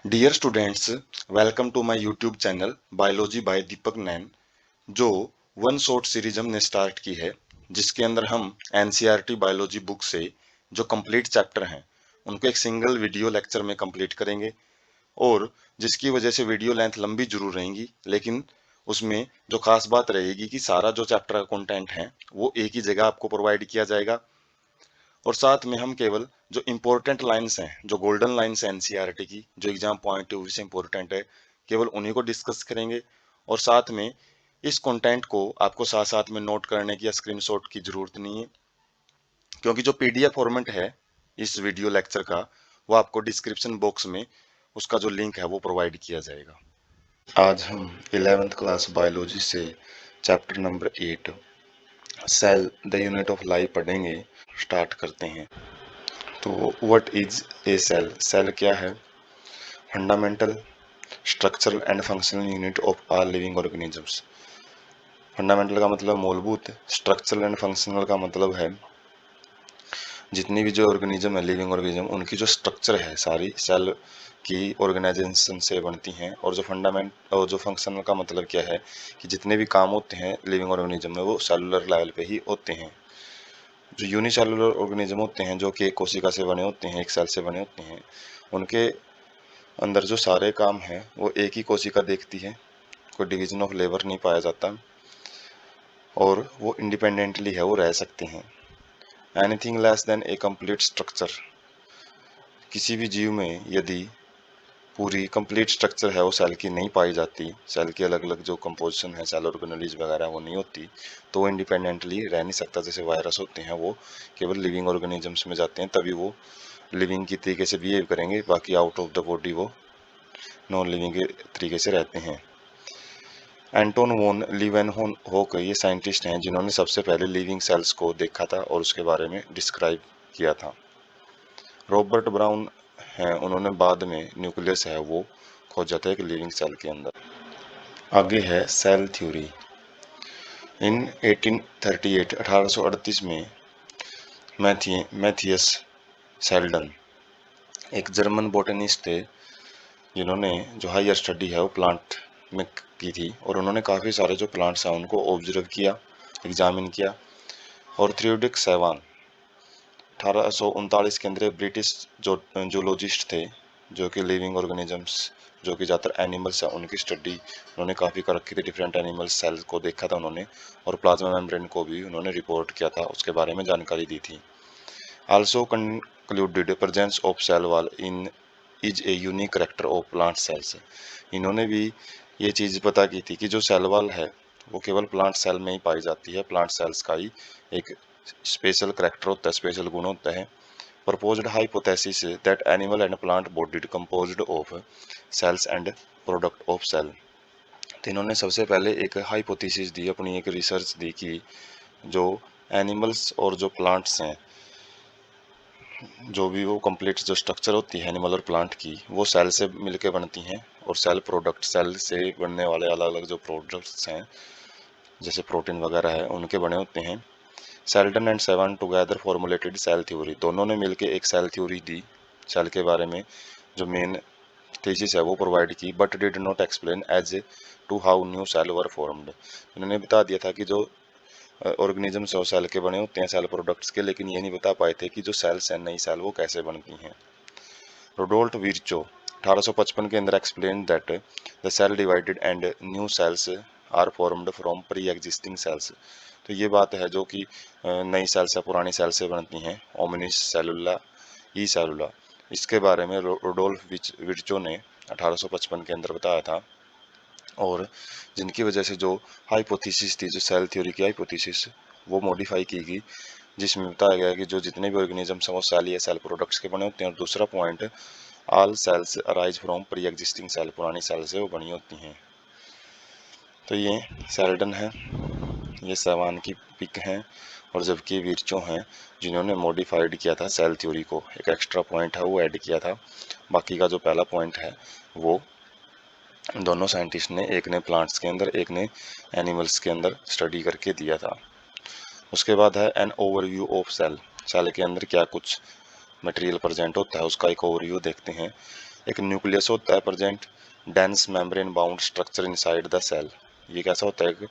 Dear students, welcome to my YouTube channel biology by Deepak Nain. जो one shot series हमने start की है, जिसके अंदर हम एनसीईआरटी बायोलॉजी बुक से जो कंप्लीट चैप्टर हैं उनको एक सिंगल वीडियो लेक्चर में कंप्लीट करेंगे। और जिसकी वजह से वीडियो लेंथ लंबी जरूर रहेगी, लेकिन उसमें जो खास बात रहेगी कि सारा जो चैप्टर का कंटेंट है वो एक ही जगह आपको प्रोवाइड किया जाएगा। और साथ में हम केवल जो इम्पोर्टेंट लाइंस हैं, जो गोल्डन लाइंस हैं एनसीईआरटी की, जो एग्जाम पॉइंट ऑफ व्यू से इम्पोर्टेंट है, केवल उन्हीं को डिस्कस करेंगे। और साथ में इस कंटेंट को आपको साथ साथ में नोट करने की या स्क्रीनशॉट की जरूरत नहीं है, क्योंकि जो पीडीएफ फॉर्मेट है इस वीडियो लेक्चर का, वो आपको डिस्क्रिप्शन बॉक्स में उसका जो लिंक है वो प्रोवाइड किया जाएगा। आज हम 11th क्लास बायोलॉजी से chapter number 8 cell the unit of life पढ़ेंगे। स्टार्ट करते हैं। तो what is a cell? Cell क्या है? Fundamental structural and functional unit of all living organisms. Fundamental का मतलब मूलभूत, स्ट्रक्चरल एंड फंक्शनल का मतलब है जितनी भी जो ऑर्गेनिज्म है, लिविंग ऑर्गेनिज्म, उनकी जो स्ट्रक्चर है सारी सेल की ऑर्गेनाइजेशन से बनती हैं। और जो फंडामेंट और जो फंक्शनल का मतलब क्या है कि जितने भी काम होते हैं लिविंग ऑर्गेनिज्म में वो सेलुलर लेवल पे ही होते हैं। जो यूनिसेलुलर ऑर्गेनिज्म होते हैं, जो कि एक कोशिका से बने होते हैं, एक सेल से बने होते हैं, उनके अंदर जो सारे काम हैं वो एक ही कोशिका देखती है। कोई डिवीजन ऑफ लेबर नहीं पाया जाता और वो इंडिपेंडेंटली है, वो रह सकते हैं। एनीथिंग लेस देन ए कंप्लीट स्ट्रक्चर, किसी भी जीव में यदि पूरी कंप्लीट स्ट्रक्चर है वो सेल की नहीं पाई जाती, सेल की अलग अलग जो कंपोजिशन है, सेल ऑर्गेनेलीज वगैरह वो नहीं होती, तो वो इंडिपेंडेंटली रह नहीं सकता। जैसे वायरस होते हैं वो केवल लिविंग ऑर्गेनिजम्स में जाते हैं, तभी वो लिविंग की तरीके से बिहेव करेंगे, बाकी आउट ऑफ द बॉडी वो नॉन लिविंग के तरीके से रहते हैं। एंटोन वोन लीवेनहोक ये साइंटिस्ट हैं जिन्होंने सबसे पहले लिविंग सेल्स को देखा था और उसके बारे में डिस्क्राइब किया था। रॉबर्ट ब्राउन हैं, उन्होंने बाद में न्यूक्लियस है वो खोजा था एक लिविंग सेल के अंदर। आगे है सेल थ्योरी। इन 1838 में मैथियस सेल्डन एक जर्मन बोटनिस्ट थे, जिन्होंने जो हायर स्टडी है वो प्लांट में की थी। और उन्होंने काफ़ी सारे जो प्लांट्स हैं उनको ऑब्जर्व किया, एग्जामिन किया। और थ्योडिक सैवान 1839 के अंदर ब्रिटिश जो जूलॉजिस्ट थे, जो कि लिविंग ऑर्गेनिजम्स, जो कि ज़्यादातर एनिमल्स हैं, उनकी स्टडी उन्होंने काफ़ी कर रखी थी। डिफरेंट एनिमल सेल्स को देखा था उन्होंने, और प्लाज्मा मेम्ब्रेन को भी उन्होंने रिपोर्ट किया था, उसके बारे में जानकारी दी थी। Also concluded presence of cell wall in is a unique character of plant cells. इन्होंने भी ये चीज़ पता की थी कि जो सेल वॉल है वो केवल प्लांट सेल में ही पाई जाती है, प्लांट सेल्स का ही एक स्पेशल करेक्टर होता है, स्पेशल गुण होता है। proposed hypothesis that animal and plant body composed of cells and product of cell। तो इन्होंने सबसे पहले एक हाइपोथेसिस दी, अपनी एक रिसर्च दी कि जो एनिमल्स और जो प्लांट्स हैं, जो भी वो कंप्लीट जो स्ट्रक्चर होती है एनिमल और प्लांट की, वो सेल से मिलकर बनती हैं। और सेल प्रोडक्ट, सेल से बनने वाले अलग अलग जो प्रोडक्ट्स हैं, जैसे प्रोटीन वगैरह है, उनके बने होते हैं। Schleiden and Schwann together formulated cell theory, दोनों ने मिलकर एक सेल थ्योरी दी, सेल के बारे में जो मेन थीसिस है वो प्रोवाइड की। But did not explain as to how new cell were formed. उन्होंने बता दिया था कि जो ऑर्गेनिजम्स है सेल के बने होते हैं, सेल प्रोडक्ट्स के, लेकिन ये नहीं बता पाए थे कि जो सेल्स हैं, नई सेल, वो कैसे बनती हैं। रोडोल्ट विर्चो 1855 के अंदर explain that the cell divided and new cells are formed from pre existing cells. तो ये बात है जो कि नई सेल से पुरानी सेल से बनती हैं, ओमिनिस सेलुला, ई सेलुला। इसके बारे में रोडोल्फ विर्चो ने 1855 के अंदर बताया था। और जिनकी वजह से जो हाइपोथेसिस थी, जो सेल थ्योरी की हाइपोथेसिस, वो मॉडिफाई की गई, जिसमें बताया गया कि जो जितने भी ऑर्गेनिजम्स हैं वो सेल या सेल प्रोडक्ट्स के बने होते हैं। और दूसरा point, all cells arise from pre existing cell, पुरानी सेल से वो बनी होती हैं। तो ये सेल्डन है, ये सैवान की पिक हैं, और जबकि विर्चो हैं जिन्होंने मॉडिफाइड किया था सेल थ्योरी को, एक एक्स्ट्रा पॉइंट है वो ऐड किया था। बाकी का जो पहला पॉइंट है वो दोनों साइंटिस्ट ने, एक ने प्लांट्स के अंदर, एक ने एनिमल्स के अंदर स्टडी करके दिया था। उसके बाद है an overview of cell. Cell के अंदर क्या कुछ मटेरियल प्रेजेंट होता है उसका एक ओवरव्यू देखते हैं। एक न्यूक्लियस होता है present, dense membrane bound structure inside the cell. ये कैसा होता है?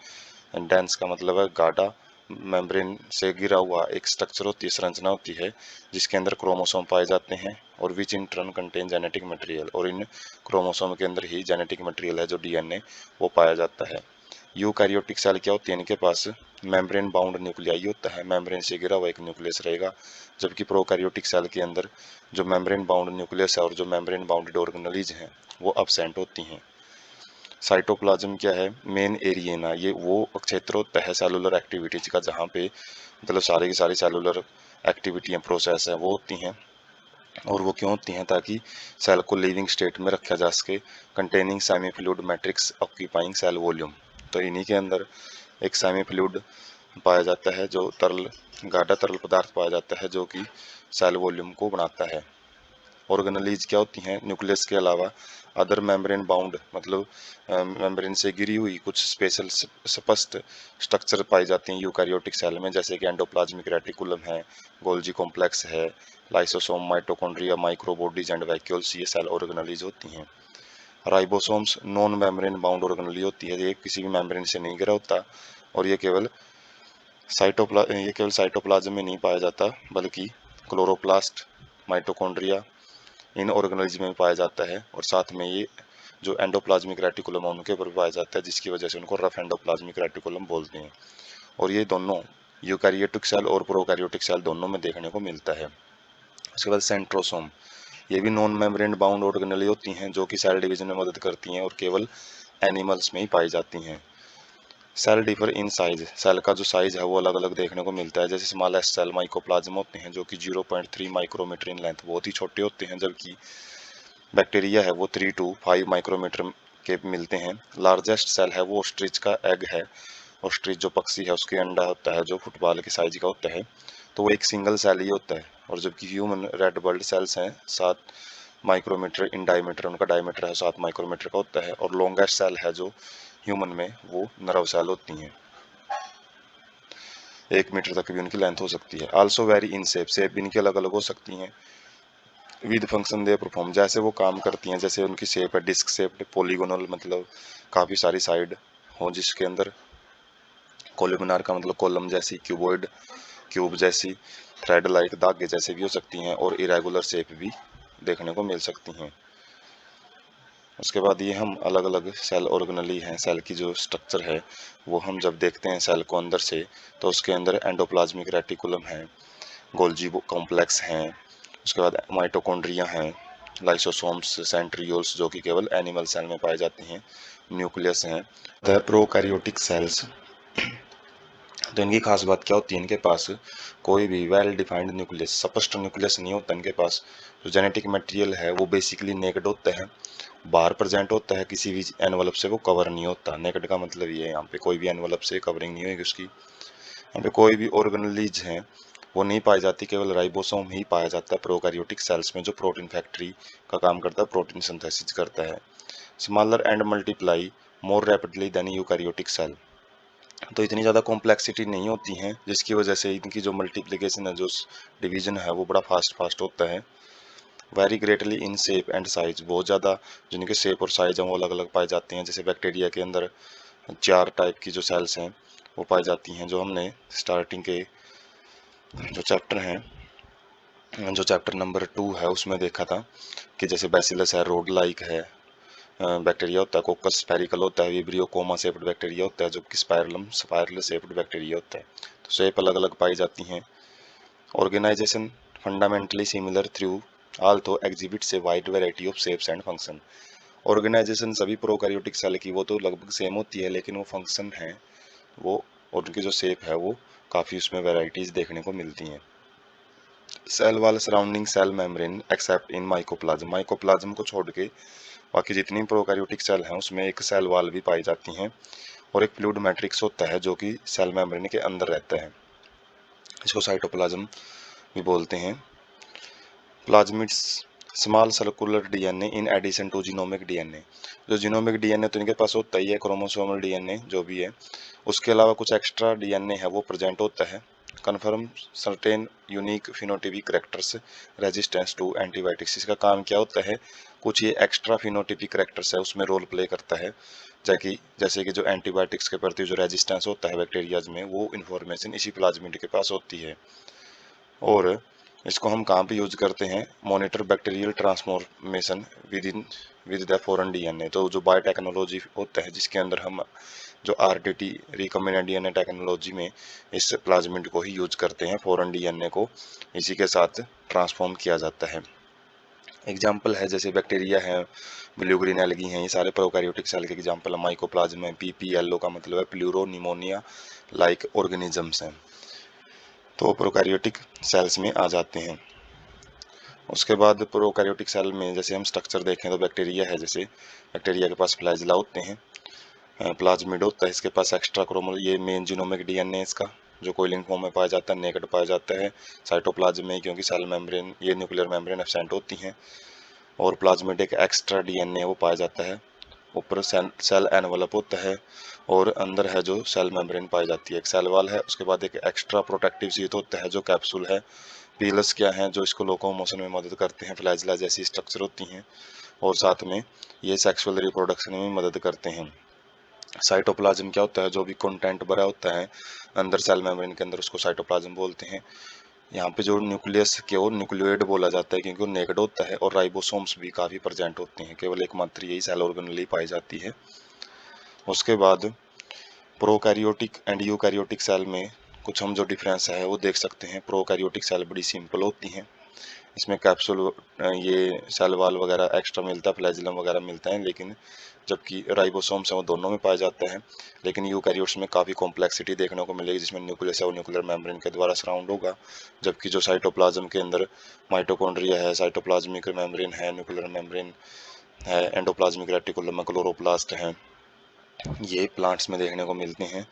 डेंस का मतलब है गाढ़ा, मेम्ब्रेन से घिरा हुआ एक स्ट्रक्चर होती है, संरचना होती है, जिसके अंदर क्रोमोसोम पाए जाते हैं और which in turn contain genetic material, और इन क्रोमोसोम के अंदर ही जेनेटिक मटेरियल है जो डीएनए वो पाया जाता है। यूकैरियोटिक सेल क्या होती है? इनके पास मेम्ब्रेन बाउंड न्यूक्लियाई होता है, मेम्ब्रेन से घिरा हुआ एक न्यूक्लियस रहेगा, जबकि प्रोकैरियोटिक सेल के अंदर जो मेम्ब्रेन बाउंड न्यूक्लियस है और जो मेम्ब्रेन बाउंडेड ऑर्गेनेलिज हैं वो अब्सेंट होती हैं। साइटोप्लाज्म क्या है? मेन एरिया, ये वो क्षेत्र होता है सेलुलर एक्टिविटीज का जहाँ पे मतलब सारी की सारी सेलुलर एक्टिविटियाँ प्रोसेस है वो होती हैं। और वो क्यों होती हैं? ताकि सेल को लिविंग स्टेट में रखा जा सके। Containing semi fluid matrix occupying cell volume, तो इन्हीं के अंदर एक सेमी फ्लूइड पाया जाता है, जो तरल गाढ़ा तरल पदार्थ पाया जाता है जो कि सेल वॉल्यूम को बनाता है। ऑर्गेनेलीज क्या होती हैं? न्यूक्लियस के अलावा अदर मेम्ब्रेन बाउंड मतलब मेम्ब्रेन से घिरी हुई कुछ स्पेशल स्पष्ट स्ट्रक्चर पाई जाती हैं यूकैरियोटिक सेल में, जैसे कि एंडोप्लाज्मिक रेटिकुलम है, गोल्जी कॉम्प्लेक्स है, lysosome, mitochondria, microbodies and vacuoles, ये सेल ऑर्गेनेलीज होती हैं। Ribosomes non membrane bound organelle होती है, ये किसी भी मेम्ब्रेन से नहीं घिरा होता और ये केवल साइटोप्लाज्म में नहीं पाया जाता बल्कि क्लोरोप्लास्ट, माइटोकॉन्ड्रिया, इन ऑर्गेनेल्स में पाया जाता है, और साथ में ये जो एंडोप्लाज्मिक रेटिकुलम है उनके ऊपर पाया जाता है, जिसकी वजह से उनको रफ एंडोप्लाज्मिक रेटिकुलम बोलते हैं। और ये दोनों यूकैरियोटिक सेल और प्रोकैरियोटिक सेल दोनों में देखने को मिलता है। उसके बाद सेंट्रोसोम, ये भी नॉन मेम्ब्रेन बाउंड ऑर्गेनेली होती हैं जो कि सेल डिवीजन में मदद करती हैं और केवल एनिमल्स में ही पाई जाती हैं। Cell differ in size, cell का जो साइज है वो अलग अलग देखने को मिलता है, जैसे स्मॉलेस्ट सेल माइकोप्लाज्म होते हैं जो कि 0.3 माइक्रोमीटर इन लेंथ, बहुत ही छोटे होते हैं, जबकि बैक्टीरिया है वो 3 to 5 माइक्रोमीटर के मिलते हैं। लार्जेस्ट सेल है वो ऑस्ट्रिच का एग है, ऑस्ट्रिच जो पक्षी है उसके अंडा होता है जो फुटबॉल के साइज का होता है, तो वो एक सिंगल सेल ही होता है। और जबकि ह्यूमन रेड ब्लड सेल्स हैं 7 माइक्रोमीटर इन डायमीटर, उनका डायमीटर है 7 माइक्रोमीटर का होता है, और लॉन्गेस्ट सेल है जो ह्यूमन में वो नर्व सेल होती हैं, 1 मीटर तक भी उनकी लेंथ हो सकती है। आल्सो वेरी इन शेप भी इनकी अलग अलग हो सकती हैं। विद फंक्शन दे परफॉर्म, जैसे वो काम करती हैं, जैसे उनकी शेप है डिस्क शेप्ड, पोलीगोनल मतलब काफ़ी सारी साइड हो जिसके अंदर, कोलिमिनार का मतलब कॉलम जैसी, क्यूबॉइड क्यूब जैसी, थ्रेड लाइक धागे जैसे भी हो सकती हैं, और इरेगुलर शेप भी देखने को मिल सकती हैं। उसके बाद ये हम अलग अलग सेल ऑर्गेनेली हैं, सेल की जो स्ट्रक्चर है वो हम जब देखते हैं सेल को अंदर से, तो उसके अंदर एंडोप्लाज्मिक रेटिकुलम है, गोल्जी कॉम्प्लेक्स हैं, उसके बाद माइटोकॉन्ड्रिया हैं, लाइसोसोम्स, सेंट्रियोल्स जो कि केवल एनिमल सेल में पाए जाते हैं, न्यूक्लियस हैं। द प्रोकैरियोटिक सेल्स, तो इनकी खास बात क्या होती है? इनके पास कोई भी वेल डिफाइंड न्यूक्लियस, स्पष्ट न्यूक्लियस नहीं होता इनके पास। जो जेनेटिक मटेरियल है वो बेसिकली नेकेड होता है, बाहर प्रेजेंट होता है, किसी भी एनवलप से वो कवर नहीं होता। नेकेड का मतलब ये है यहाँ पे कोई भी एनवलप से कवरिंग नहीं होगी उसकी। यहाँ पे कोई भी ऑर्गेनेलीज हैं वो नहीं पाई जाती, केवल राइबोसोम ही पाया जाता है प्रोकैरियोटिक सेल्स में, जो प्रोटीन फैक्ट्री का काम करता है, प्रोटीन सिंथेसिस करता है। Smaller and multiply more rapidly than eukaryotic cell, तो इतनी ज़्यादा कॉम्प्लेक्सिटी नहीं होती हैं जिसकी वजह से इनकी जो मल्टीप्लिकेशन है, जो डिवीजन है वो बड़ा फास्ट होता है। Very greatly in shape and size, बहुत ज़्यादा जिनके शेप और साइज हैं वो अलग अलग पाए जाते हैं। जैसे बैक्टीरिया के अंदर 4 टाइप की जो सेल्स हैं वो पाई जाती हैं, जो हमने स्टार्टिंग के जो चैप्टर हैं, जो चैप्टर नंबर 2 है उसमें देखा था कि जैसे बैसिलस है, रोड लाइक है बैक्टीरिया होता है, कोकस स्पेरिकल होता है, विब्रियो कोमा शेप्ड बैक्टीरिया होता है, जबकि स्पाइरल शेप्ड बैक्टीरिया होता है। तो शेप अलग अलग पाई जाती हैं। Organisation fundamentally similar through although exhibits a wide variety of shapes and function, organisation सभी प्रोकैरियोटिक सेल की वो तो लगभग सेम होती है, लेकिन वो फंक्शन है वो और उनकी जो शेप है वो काफ़ी उसमें वैरायटीज देखने को मिलती हैं। Cell wall surrounding cell membrane except in mycoplasma, mycoplasma को छोड़ के बाकी जितनी प्रोकैरियोटिक सेल हैं उसमें एक सेल वाल भी पाई जाती हैं, और एक फ्लूइड मैट्रिक्स होता है जो कि सेल मेम्ब्रेन के अंदर रहता है, इसको साइटोप्लाज्म भी बोलते हैं। Plasmids small circular DNA in addition to genomic DNA, जो जीनोमिक डीएनए तो इनके पास होता ही है, क्रोमोसोमल डीएनए जो भी है, उसके अलावा कुछ एक्स्ट्रा डीएनए है वो प्रेजेंट होता है। Confirm certain unique phenotypic characters resistance to antibiotics, इसका काम क्या होता है? कुछ ये एक्स्ट्रा फिनोटिपिक कैरेक्टर्स है उसमें रोल प्ले करता है, जैसे कि जो एंटीबायोटिक्स के प्रति जो रेजिस्टेंस होता है बैक्टीरियाज में, वो इन्फॉर्मेशन इसी प्लाज्मिड के पास होती है। और इसको हम कहाँ पे यूज करते हैं, monitor bacterial transformation with the foreign DNA. तो जो बायोटेक्नोलॉजी होता है जिसके अंदर हम जो आरटीटी रिकॉम्बिनेंट डीएनए टेक्नोलॉजी में इस प्लाज्मिड को ही यूज करते हैं, फॉरेन डीएनए को इसी के साथ ट्रांसफॉर्म किया जाता है। एग्जाम्पल है जैसे बैक्टीरिया है, ब्लू ग्रीन एल्गी हैं, ये सारे प्रोकैरियोटिक सेल के एग्जाम्पल है। माइकोप्लाज्म है, पीपीएलओ का मतलब है प्लूरो निमोनिया लाइक ऑर्गेनिजम्स हैं, तो प्रोकैरियोटिक सेल्स में आ जाते हैं। उसके बाद प्रोकैरियोटिक सेल में जैसे हम स्ट्रक्चर देखें तो बैक्टीरिया है, जैसे बैक्टीरिया के पास फ्लैजिला होते हैं, प्लाज्मिड होता है, इसके पास एक्स्ट्रा क्रोमोल, ये मेन जीनोमिक डीएनए इसका जो कोइलिंग फॉर्म में पाया जाता है, नेकेड पाया जाता है साइटोप्लाज्म में, क्योंकि सेल मेम्ब्रेन ये न्यूक्लियर मेम्ब्रेन एब्सेंट होती हैं। और प्लाज्मिड एक एक्स्ट्रा डीएनए वो पाया जाता है, ऊपर सेल एनवलप होता है और अंदर है जो सेल मेम्ब्रेन पाई जाती है, एक सेल वॉल है। उसके बाद एक एक्स्ट्रा प्रोटेक्टिव शीट होता है जो कैप्सूल है। पीलस क्या है, जो इसको लोकोमोशन में मदद करते हैं, फ्लैजिला जैसी स्ट्रक्चर होती हैं, और साथ में ये सेक्सुअल रिप्रोडक्शन में मदद करते हैं। साइटोप्लाज्म क्या होता है, जो भी कंटेंट भरा होता है अंदर सेल मेम्ब्रेन के अंदर, उसको साइटोप्लाज्म बोलते हैं। यहाँ पे जो न्यूक्लियस के और न्यूक्लियोइड बोला जाता है क्योंकि वो नेकेड होता है, और राइबोसोम्स भी काफ़ी प्रेजेंट होते हैं, केवल एकमात्र यही सेल ऑर्गेनेल पाई जाती है। उसके बाद प्रोकैरियोटिक एंड यूकैरियोटिक सेल में कुछ हम जो डिफरेंस है वो देख सकते हैं। प्रोकैरियोटिक सेल बड़ी सिंपल होती हैं, इसमें कैप्सूल ये सेल वाल वगैरह एक्स्ट्रा मिलता है, फ्लैजिलम वगैरह मिलता है, लेकिन जबकि राइबोसोम्स है वो दोनों में पाया जाता है। लेकिन यूकैरियोट्स में काफ़ी कॉम्प्लेक्सिटी देखने को मिलेगी, जिसमें न्यूक्लियस है वो न्यूक्लियर मेम्ब्रेन के द्वारा सराउंड होगा, जबकि जो साइटोप्लाज्म के अंदर माइटोकॉन्ड्रिया है, साइटोप्लाज्मिक मेम्ब्रेन है, न्यूक्लियर मेम्ब्रेन है, एंडोप्लाज्मिक रेटिकुलम, क्लोरोप्लास्ट है, ये प्लांट्स में देखने को मिलते हैं।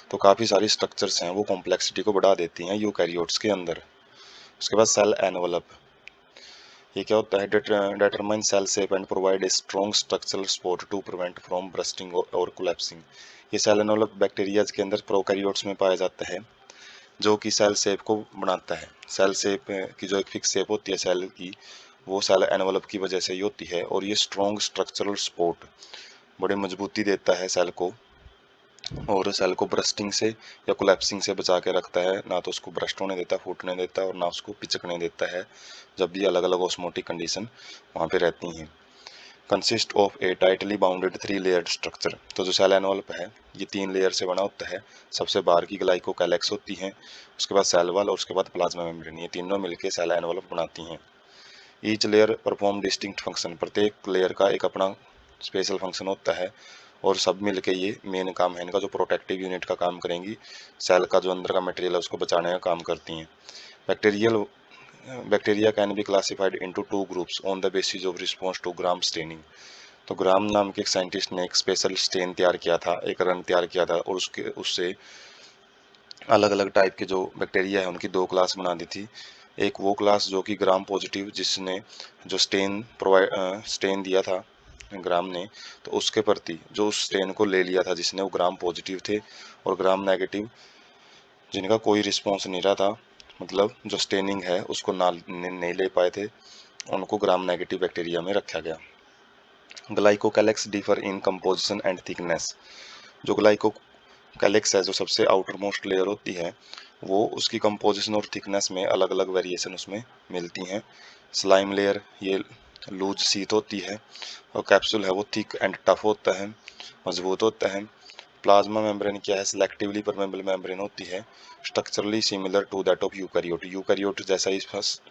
तो काफ़ी सारी स्ट्रक्चर्स हैं वो कॉम्प्लेक्सिटी को बढ़ा देती हैं यूकैरियोट्स के अंदर। उसके बाद सेल एनवलप, ये क्या होता है, determine cell shape and provide a strong structural support to prevent from bursting और कोलैप्सिंग। ये सेल एनवलप बैक्टीरियाज के अंदर प्रोकैरियोट्स में पाया जाता है, जो कि सेल शेप को बनाता है। सेल शेप की जो एक फिक्स शेप होती है सेल की, वो सेल एनवलप की वजह से ही होती है, और ये स्ट्रॉन्ग स्ट्रक्चरल सपोर्ट बड़ी मजबूती देता है सेल को, और सेल को ब्रस्टिंग से या कोलैप्सिंग से बचा के रखता है, ना तो उसको ब्रस्ट होने देता, फूटने देता, और ना उसको पिचकने देता है, जब भी अलग अलग ऑस्मोटिक कंडीशन वहाँ पे रहती हैं। Consist of A tightly bounded 3 layered structure, तो जो सेल एनवलप है ये 3 लेयर से बना होता है। सबसे बाहर की ग्लाइकोकैलेक्स होती है, उसके बाद सेल वॉल, और उसके बाद प्लाज्मा मेम्ब्रेन, ये तीनों मिलकर सेल एनवलप बनाती हैं। Each layer perform distinct function, प्रत्येक लेयर का एक अपना स्पेशल फंक्शन होता है, और सब मिलके ये मेन काम है इनका, जो प्रोटेक्टिव यूनिट का काम करेंगी, सेल का जो अंदर का मटेरियल है उसको बचाने का काम करती हैं। Bacteria can be classified into 2 groups on the basis of response to gram staining. तो ग्राम नाम के एक साइंटिस्ट ने एक स्पेशल स्टेन तैयार किया था, एक रंग तैयार किया था, और उससे अलग अलग टाइप के जो बैक्टीरिया है उनकी 2 क्लास बना दी थी। एक वो क्लास जो कि ग्राम पॉजिटिव, जिसने जो स्टेन दिया था ग्राम ने, तो उसके प्रति जो उस स्टेन को ले लिया था जिसने, वो ग्राम पॉजिटिव थे, और ग्राम नेगेटिव जिनका कोई रिस्पॉन्स नहीं रहा था, मतलब जो स्टेनिंग है उसको ना नहीं ले पाए थे, उनको ग्राम नेगेटिव बैक्टीरिया में रखा गया। Glycocalyx differ in composition and thickness, जो ग्लाइकोकैलेक्स है, जो सबसे आउटर मोस्ट लेयर होती है, वो उसकी कंपोजिशन और थिकनेस में अलग अलग वेरिएशन उसमें मिलती हैं। स्लाइम लेयर ये लूज शीट होती है, और कैप्सूल है वो थिक एंड टफ होता है, मजबूत होता है। प्लाज्मा मेम्ब्रेन क्या है, सिलेक्टिवली परमेबल मेम्ब्रेन होती है, structurally similar to that of eukaryote, eukaryote जैसा ही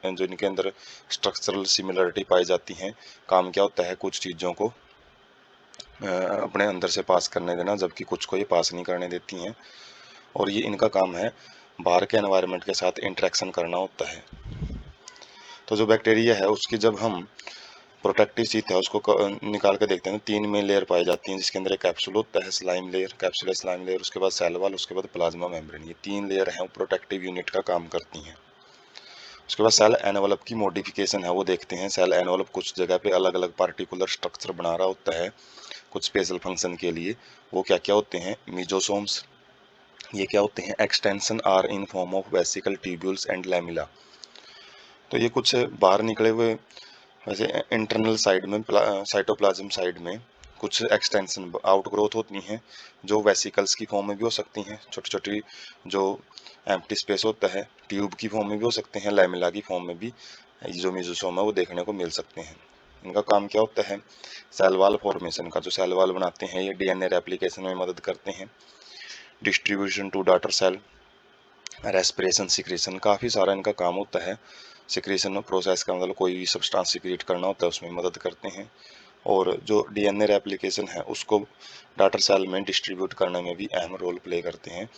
जो इनके अंदर स्ट्रक्चरल सिमिलरिटी पाई जाती है। काम क्या होता है, कुछ चीज़ों को अपने अंदर से पास करने देना, जबकि कुछ को ये पास नहीं करने देती हैं, और ये इनका काम है बाहर के एनवायरनमेंट के साथ इंटरेक्शन करना होता है। तो जो बैक्टीरिया है उसकी जब हम प्रोटेक्टिव शीट है उसको निकाल के देखते हैं, 3 में लेयर पाई जाती हैं, जिसके अंदर एक कैप्सूल होता है, slime layer, capsule slime layer, उसके बाद सेल वॉल, उसके बाद प्लाज्मा मेम्ब्रेन, ये 3 लेयर हैं वो प्रोटेक्टिव यूनिट का काम करती हैं। उसके बाद सेल एनवलप की मॉडिफिकेशन है वो देखते हैं। सेल एनवलप कुछ जगह पे अलग अलग पार्टिकुलर स्ट्रक्चर बना रहा होता है कुछ स्पेशल फंक्शन के लिए। वो क्या क्या होते हैं, मीजोसोम्स, ये क्या होते हैं, extension are in form of vesicle tubules and lamellae. तो ये कुछ बाहर निकले हुए वैसे इंटरनल साइड में साइटोप्लाज्म साइड में कुछ एक्सटेंशन आउट ग्रोथ होती हैं जो वेसिकल्स की फॉर्म में भी हो सकती हैं, छोटी छोटी जो एम्प्टी स्पेस होता है ट्यूब की फॉर्म में भी हो सकते हैं, लैमेला की फॉर्म में भी जो मेसोसोम है वो देखने को मिल सकते हैं। इनका काम क्या होता है, सेल वॉल फॉर्मेशन का, जो सेल वॉल बनाते हैं ये डीएनए रेप्लिकेशन में मदद करते हैं, distribution to daughter cell, respiration, secretion, काफ़ी सारा इनका काम होता है। सिक्रेशन प्रोसेस का मतलब कोई भी सब्सटेंस सिक्रेट करना होता है उसमें मदद करते हैं, और जो डीएनए रेप्लिकेशन है उसको डॉटर सेल में डिस्ट्रीब्यूट करने में भी अहम रोल प्ले करते हैं।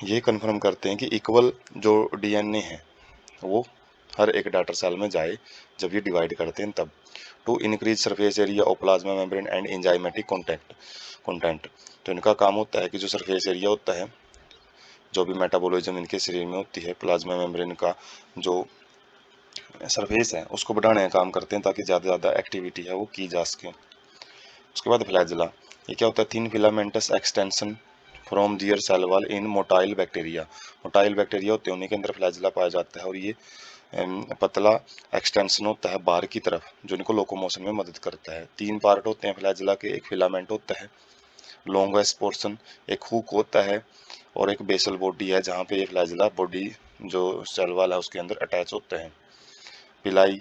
ये कन्फर्म करते हैं कि इक्वल जो डीएनए है वो हर एक डॉटर सेल में जाए जब ये डिवाइड करते हैं तब। To increase surface area of plasma membrane and enzymatic content, तो इनका काम होता है कि जो सरफेस एरिया होता है, जो भी मेटाबॉलिज्म इनके शरीर में होती है, प्लाज्मा मेम्ब्रेन का जो सरफेस है उसको बढ़ाने का काम करते हैं ताकि ज़्यादा से ज़्यादा एक्टिविटी है वो की जा सके। उसके बाद फ्लैजिला, ये क्या होता है, thin filamentous extension from their cell wall in motile bacteria, motile bacteria होते हैं उन्हीं के अंदर फ्लैजिला पाया जाता है, और ये पतला एक्सटेंशन होता है बाहर की तरफ जो इनको लोकोमोशन में मदद करता है। 3 पार्ट होते हैं फ्लैजिला के, एक फिलामेंट होता है, लॉन्गेस्ट पोर्शन, एक हुक होता है, और एक बेसल बॉडी है जहाँ पे ये फ्लैजिला बॉडी जो सेल वॉल है उसके अंदर अटैच होते हैं। पिलाई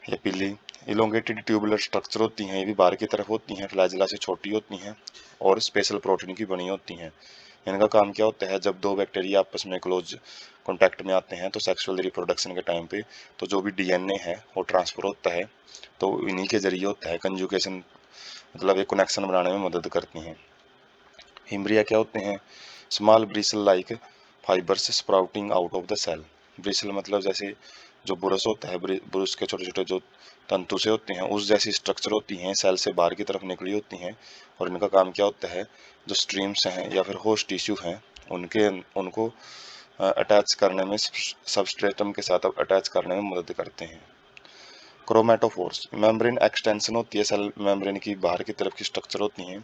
या पिली इलोंगेटेड ट्यूबुलर स्ट्रक्चर होती हैं, ये भी बाहर की तरफ होती हैं, फ्लैजिला से छोटी होती हैं और स्पेशल प्रोटीन की बनी होती हैं। इनका काम क्या होता है, जब दो बैक्टीरिया आपस में क्लोज कॉन्टैक्ट में आते हैं तो सेक्सुअल रिप्रोडक्शन के टाइम पे तो जो भी डीएनए है वो ट्रांसफर होता है, तो इन्हीं के जरिए होता है। कंजुगेशन मतलब एक कनेक्शन बनाने में मदद करती हैं। हिम्ब्रिया क्या होते हैं, small bristle like fibres sprouting out of the cell. Bristle मतलब जैसे जो बुरस होता है, बुरस के छोटे छोटे जो तंतु से होते हैं उस जैसी स्ट्रक्चर होती हैं, सेल से बाहर की तरफ निकली होती हैं, और इनका काम क्या होता है, जो स्ट्रीम्स हैं या फिर होस्ट टिश्यू हैं उनको अटैच करने में, सबस्ट्रेटम के साथ अटैच करने में मदद करते हैं। क्रोमेटोफोर्स मेम्ब्रेन एक्सटेंशन होती है, सेल मेम्ब्रेन की बाहर की तरफ की स्ट्रक्चर होती हैं,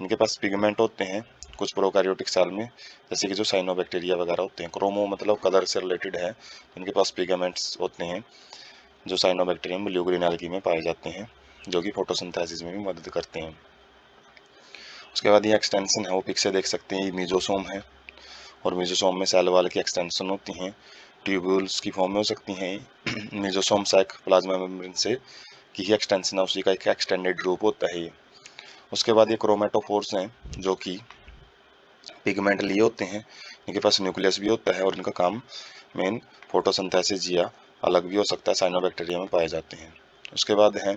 इनके पास पिगमेंट होते हैं कुछ प्रोकैरियोटिक सेल में, जैसे कि जो साइनोबैक्टीरिया वगैरह होते हैं। क्रोमो मतलब कलर से रिलेटेड है, इनके पास पिगमेंट्स होते हैं जो साइनोबैक्टीरियम ब्लू ग्रीन एल्गी में पाए जाते हैं, जो कि फोटोसिंथेसिस में भी मदद करते हैं। उसके बाद ये एक्सटेंशन है वो पिक से देख सकते हैं, ये मीजोसोम है, और मीजोसोम में सेल वॉल की एक्सटेंशन होती हैं, ट्यूब्यूल्स की फॉर्म में हो सकती हैं। मीजोसोम सैक प्लाज्मा मेम्ब्रेन से की ही एक्सटेंशन है, उसी का एक एक्सटेंडेड रूप होता है ये। उसके बाद ये क्रोमेटोफोर्स हैं जो कि पिगमेंट लिए होते हैं, इनके पास न्यूक्लियस भी होता है, और इनका काम मेन फोटोसिंथेसिस या अलग भी हो सकता है, साइनोबैक्टीरिया में पाए जाते हैं। उसके बाद है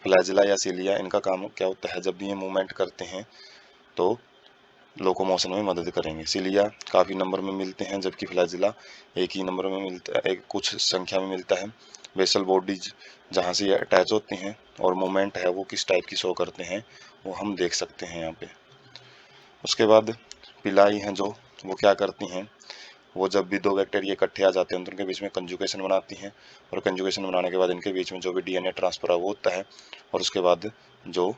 फ्लैजिला या सिलिया, इनका काम क्या होता है, जब भी ये मूवमेंट करते हैं तो लोकोमोशन में मदद करेंगे। सिलिया काफ़ी नंबर में मिलते हैं जबकि फ्लैजिला एक ही नंबर में मिलता है, एक कुछ संख्या में मिलता है। वेसल बॉडीज जहाँ से ये अटैच होते हैं और मूवमेंट है वो किस टाइप की शो करते हैं वो हम देख सकते हैं यहाँ पे। उसके बाद पिलाई हैं जो वो क्या करती हैं, वो जब भी दो बैक्टीरिया इकट्ठे आ जाते हैं तो उनके बीच में कंजुगेशन बनाती हैं, और कंजुगेशन बनाने के बाद इनके बीच में जो भी डीएनए ट्रांसफर है वो होता है, और उसके बाद जो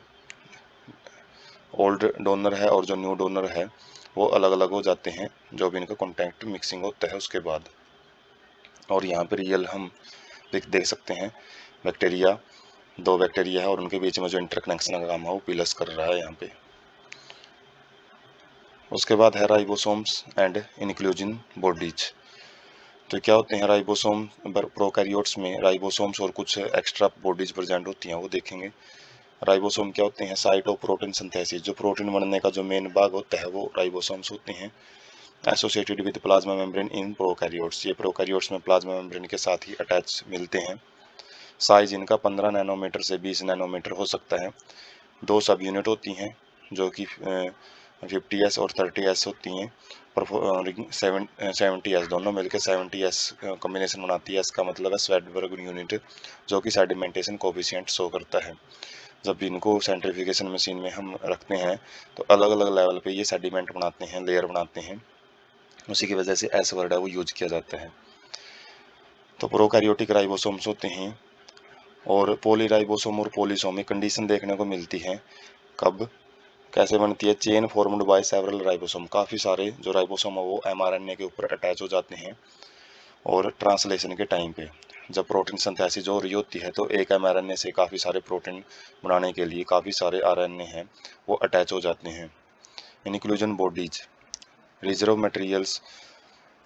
ओल्ड डोनर है और जो न्यू डोनर है वो अलग अलग हो जाते हैं जो भी इनका कॉन्टैक्ट मिक्सिंग होता है उसके बाद। और यहाँ पर रियल हम देख सकते हैं बैक्टीरिया, दो बैक्टीरिया है और उनके बीच में जो इंटरकनेक्शन का काम है वो पिलस कर रहा है यहाँ पे। उसके बाद है राइबोसोम्स एंड इंक्लूजन बॉडीज, तो क्या होते हैं राइबोसोम, प्रोकैरियोट्स में राइबोसोम्स और कुछ एक्स्ट्रा बॉडीज प्रेजेंट होती हैं वो देखेंगे। राइबोसोम क्या होते हैं, साइट ऑफ प्रोटीन सिंथेसिस, जो प्रोटीन बनने का जो मेन भाग होता है वो राइबोसोम्स होते हैं। Associated with plasma membrane in prokaryotes, ये प्रोकैरियोट्स में प्लाज्मा मेम्ब्रेन के साथ ही अटैच मिलते हैं। साइज इनका 15 नैनोमीटर से 20 नैनोमीटर हो सकता है। दो सब यूनिट होती हैं जो कि 50S और 30S होती हैं, पर 70S दोनों मिलकर 70S कॉम्बिनेशन बनाती है। इसका मतलब है स्वेडबर्ग यूनिट, जो कि सेडिमेंटेशन कोफिशिएंट शो करता है। जब भी इनको सेंट्रीफ्यूगेशन मशीन में हम रखते हैं तो अलग अलग लेवल पे ये सेडिमेंट बनाते हैं, लेयर बनाते हैं, उसी की वजह से एस वर्ड है वो यूज किया जाता है। तो प्रोकैरियोटिक राइबोसोम्स होते हैं, और पॉलीराइबोसोम और पॉलीसोम में कंडीशन देखने को मिलती है। कब कैसे बनती है, chain formed by several ribosome, काफ़ी सारे जो राइबोसोम है वो एमआरएनए के ऊपर अटैच हो जाते हैं, और ट्रांसलेशन के टाइम पे जब प्रोटीन सिंथेसिस हो रही होती है तो एक mRNA से काफ़ी सारे प्रोटीन बनाने के लिए काफ़ी सारे RNA हैं वो अटैच हो जाते हैं। Inclusion bodies reserve materials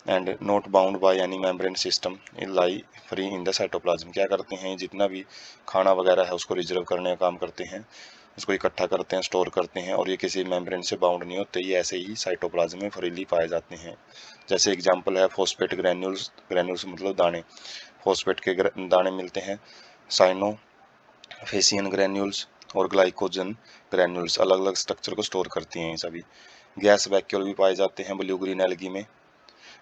and not bound by any membrane system lie free in the cytoplasm. क्या करते हैं, जितना भी खाना वगैरह है उसको रिजर्व करने का काम करते हैं, उसको इकट्ठा करते हैं, स्टोर करते हैं, और ये किसी मेम्ब्रेन से बाउंड नहीं होते, ये ऐसे ही साइटोप्लाज्म में फ्रीली पाए जाते हैं। जैसे एग्जांपल है फॉस्फेट ग्रैन्यूल्स, ग्रैन्यूल्स मतलब दाने, फॉस्फेट के दाने मिलते हैं, साइनोफेसियन ग्रैन्यूल्स और ग्लाइकोजन ग्रैन्यूल्स अलग अलग स्ट्रक्चर को स्टोर करती हैं ये सभी। गैस वैक्यूल भी पाए जाते हैं ब्लू ग्रीन एल्गी में,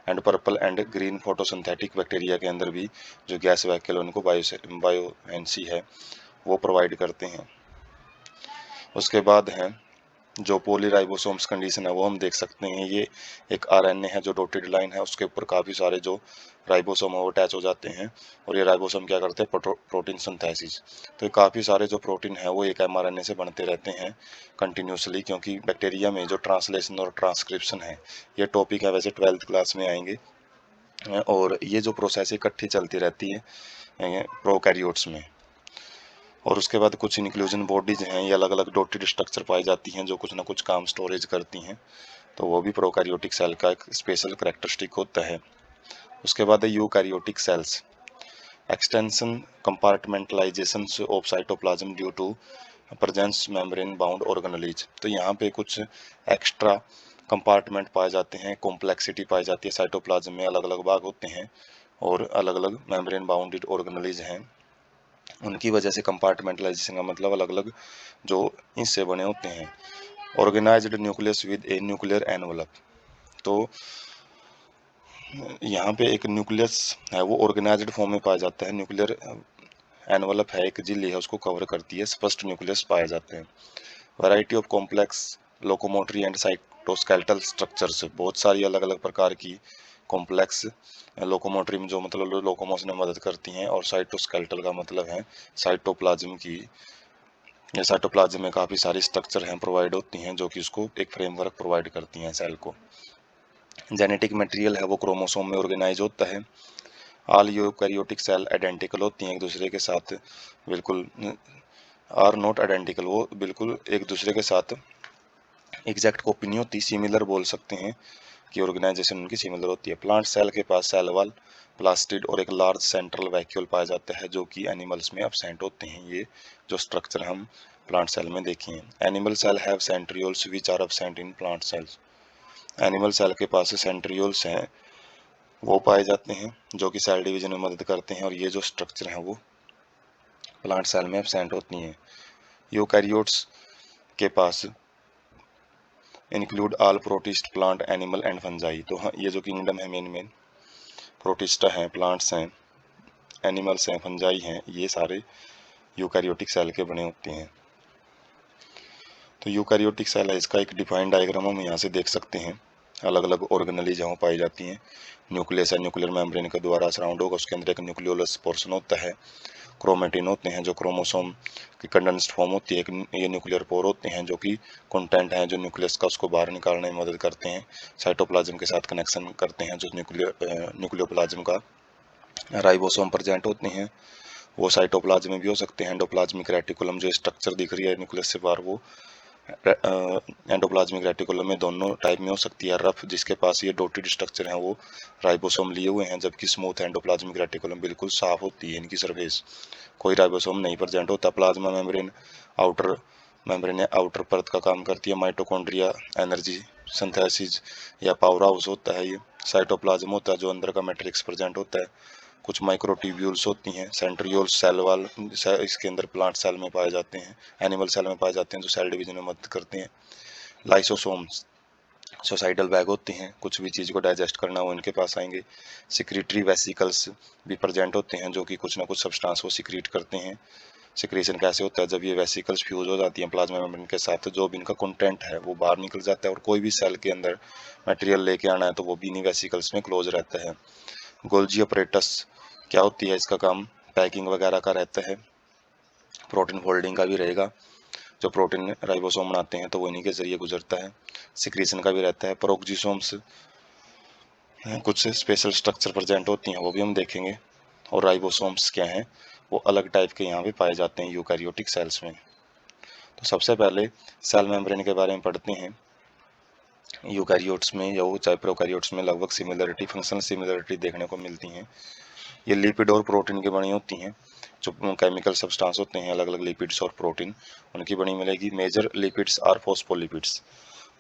and purple and green photosynthetic bacteria के अंदर भी जो गैस वैक्यूल उनको बायो एनसी है वो प्रोवाइड करते हैं। उसके बाद है जो पॉलीराइबोसोम्स कंडीशन है वो हम देख सकते हैं। ये एक आरएनए है जो डॉटेड लाइन है, उसके ऊपर काफ़ी सारे जो राइबोसोम है वो अटैच हो जाते हैं, और ये राइबोसोम क्या करते हैं, प्रोटीन सिंथेसिस। तो ये काफ़ी सारे जो प्रोटीन है वो एक एमआरएनए से बनते रहते हैं कंटिन्यूसली, क्योंकि बैक्टीरिया में जो ट्रांसलेशन और ट्रांसक्रिप्शन है ये टॉपिक है, वैसे 12th क्लास में आएंगे, और ये जो प्रोसेस इकट्ठी चलती रहती है प्रोकैरियोट्स में। और उसके बाद कुछ इंक्लूजन बॉडीज हैं, ये अलग अलग डॉटेड स्ट्रक्चर पाई जाती हैं जो कुछ ना कुछ काम स्टोरेज करती हैं, तो वो भी प्रोकैरियोटिक सेल का एक स्पेशल कैरेक्टरिस्टिक होता है। उसके बाद है eukaryotic cells, extension compartmentalisation of cytoplasm due to presence membrane bound organelles. तो यहाँ पे कुछ एक्स्ट्रा कंपार्टमेंट पाए जाते हैं, कॉम्प्लेक्सिटी पाई जाती है साइटोप्लाज्म में, अलग अलग भाग होते हैं और अलग अलग मेम्ब्रेन बाउंडेड ऑर्गेनेलीज हैं, उनकी वजह से कंपार्टमेंटलाइजेशन का मतलब अलग अलग जो हिस्से बने होते हैं। Organised nucleus with a nuclear envelope, तो यहाँ पे एक न्यूक्लियस है वो ऑर्गेनाइज्ड फॉर्म में पाया जाता है, न्यूक्लियर एनवलप है, एक झिल्ली है उसको कवर करती है, स्पष्ट न्यूक्लियस पाए जाते हैं। Variety of complex locomotory and cytoskeletal structures, बहुत सारी अलग अलग प्रकार की कॉम्प्लेक्स लोकोमोटरी में जो मतलब लोकोमोशन में मदद करती हैं, और साइटोस्केलेटल का मतलब है साइटोप्लाज्म की, ये साइटोप्लाज्म में काफ़ी सारी स्ट्रक्चर हैं प्रोवाइड होती हैं जो कि उसको एक फ्रेमवर्क प्रोवाइड करती हैं सेल को। जेनेटिक मटेरियल है वो क्रोमोसोम में ऑर्गेनाइज होता है। ऑल यूकैरियोटिक सेल आइडेंटिकल होती हैं एक दूसरे के साथ, बिल्कुल आर नॉट आइडेंटिकल, वो बिल्कुल एक दूसरे के साथ एग्जैक्ट कॉपी नहीं होती, सिमिलर बोल सकते हैं कि ऑर्गेनाइजेशन उनकी सिमिलर होती है। प्लांट सेल के पास सेल वॉल, प्लास्टिड और एक लार्ज सेंट्रल वैक्यूल पाया जाता है जो कि एनिमल्स में एब्सेंट होते हैं। ये जो स्ट्रक्चर हम प्लांट सेल में देखे हैं। Animal cell have centrioles which are absent in plant cells, animal cell के पास सेंट्रियोल्स हैं वो पाए जाते हैं जो कि सेल डिवीजन में मदद करते हैं, और ये जो स्ट्रक्चर हैं वो प्लांट सेल में एब्सेंट होती हैं। यूकैरियोट्स के पास include all protist plant animal and fungi, तो हाँ ये जो किंगडम है मेन प्रोटिस्टा हैं, प्लांट्स हैं, एनिमल्स हैं, फंजाई हैं, ये सारे यूकैरियोटिक सेल के बने होते हैं। तो यूकैरियोटिक सेल है, इसका एक डिफाइंड डायग्राम हम यहाँ से देख सकते हैं। अलग अलग ऑर्गेनेली जहाँ पाई जाती हैं। न्यूक्लियस है, न्यूक्लियर मेम्ब्रेन के द्वारा सराउंड होगा, उसके अंदर एक न्यूक्लियोलस पोर्शन होता है, क्रोमेटिन होते हैं जो क्रोमोसोम की कंडेंस्ड फॉर्म होती है, ये न्यूक्लियर पोर होते हैं जो कि कंटेंट हैं जो न्यूक्लियस का उसको बाहर निकालने में मदद करते हैं, साइटोप्लाज्म के साथ कनेक्शन करते हैं। जो न्यूक्लियोप्लाज्म का राइबोसोम प्रेजेंट होते हैं वो साइटोप्लाज्म में भी हो सकते हैं। एंडोप्लाज्मिक रेटिकुलम जो स्ट्रक्चर दिख रही है न्यूक्लियस से बाहर, वो एंडोप्लाज्मिक रेटिकुलम में दोनों टाइप में हो सकती है। रफ जिसके पास ये डॉटेड स्ट्रक्चर है वो राइबोसोम लिए हुए हैं, जबकि स्मूथ एंडोप्लाज्मिक रेटिकुलम बिल्कुल साफ होती है इनकी सरफेस, कोई राइबोसोम नहीं प्रेजेंट होता। प्लाज्मा मेम्ब्रेन आउटर मेम्ब्रेन या आउटर परत का काम करती है। माइटोकॉन्ड्रिया एनर्जी सिंथेसिस या पावर हाउस होता है। ये साइटोप्लाज्म होता है जो अंदर का मैट्रिक्स प्रेजेंट होता है। कुछ माइक्रोट्यूब्यूल्स होती हैं, सेंट्रियोल्स सेल वाल इसके अंदर प्लांट सेल में पाए जाते हैं, एनिमल सेल में पाए जाते हैं जो सेल डिवीजन में मदद करते हैं। लाइसोसोम्स सोसाइटल बैग होते हैं, कुछ भी चीज़ को डाइजेस्ट करना हो इनके पास आएंगे। सिक्रीटरी वेसिकल्स भी प्रेजेंट होते हैं जो कि कुछ ना कुछ सब्सटेंस को सिक्रीट करते हैं। सिक्रीशन कैसे होता है, जब ये वेसिकल्स फ्यूज हो जाती हैं प्लाज्मा मेम्ब्रेन के साथ, जो भी इनका कंटेंट है वो बाहर निकल जाता है, और कोई भी सेल के अंदर मटेरियल लेके आना है तो वो भी इन्हीं वेसिकल्स में क्लोज रहता है। गोल्जी अपरेटस क्या होती है, इसका काम पैकिंग वगैरह का रहता है, प्रोटीन फोल्डिंग का भी रहेगा, जो प्रोटीन राइबोसोम बनाते हैं तो वो इन्हीं के जरिए गुजरता है। सिक्रीशन का भी रहता है। प्रोक्जिसोम्स कुछ स्पेशल स्ट्रक्चर प्रेजेंट होती हैं वो भी हम देखेंगे। और राइबोसोम्स क्या हैं, वो अलग टाइप के यहाँ पे पाए जाते हैं यूकैरियोटिक सेल्स में। तो सबसे पहले सेल मेम्ब्रेन के बारे में पढ़ते हैं। यूकैरियोट्स में या वो चाहे प्रोकैरियोट्स में लगभग सिमिलरिटी, फंक्शनल सिमिलरिटी देखने को मिलती हैं। ये लिपिड और प्रोटीन की बनी होती हैं। जो केमिकल सब्सटेंस होते हैं अलग अलग लिपिड्स और प्रोटीन, उनकी बनी मिलेगी। Major lipids are phospholipids.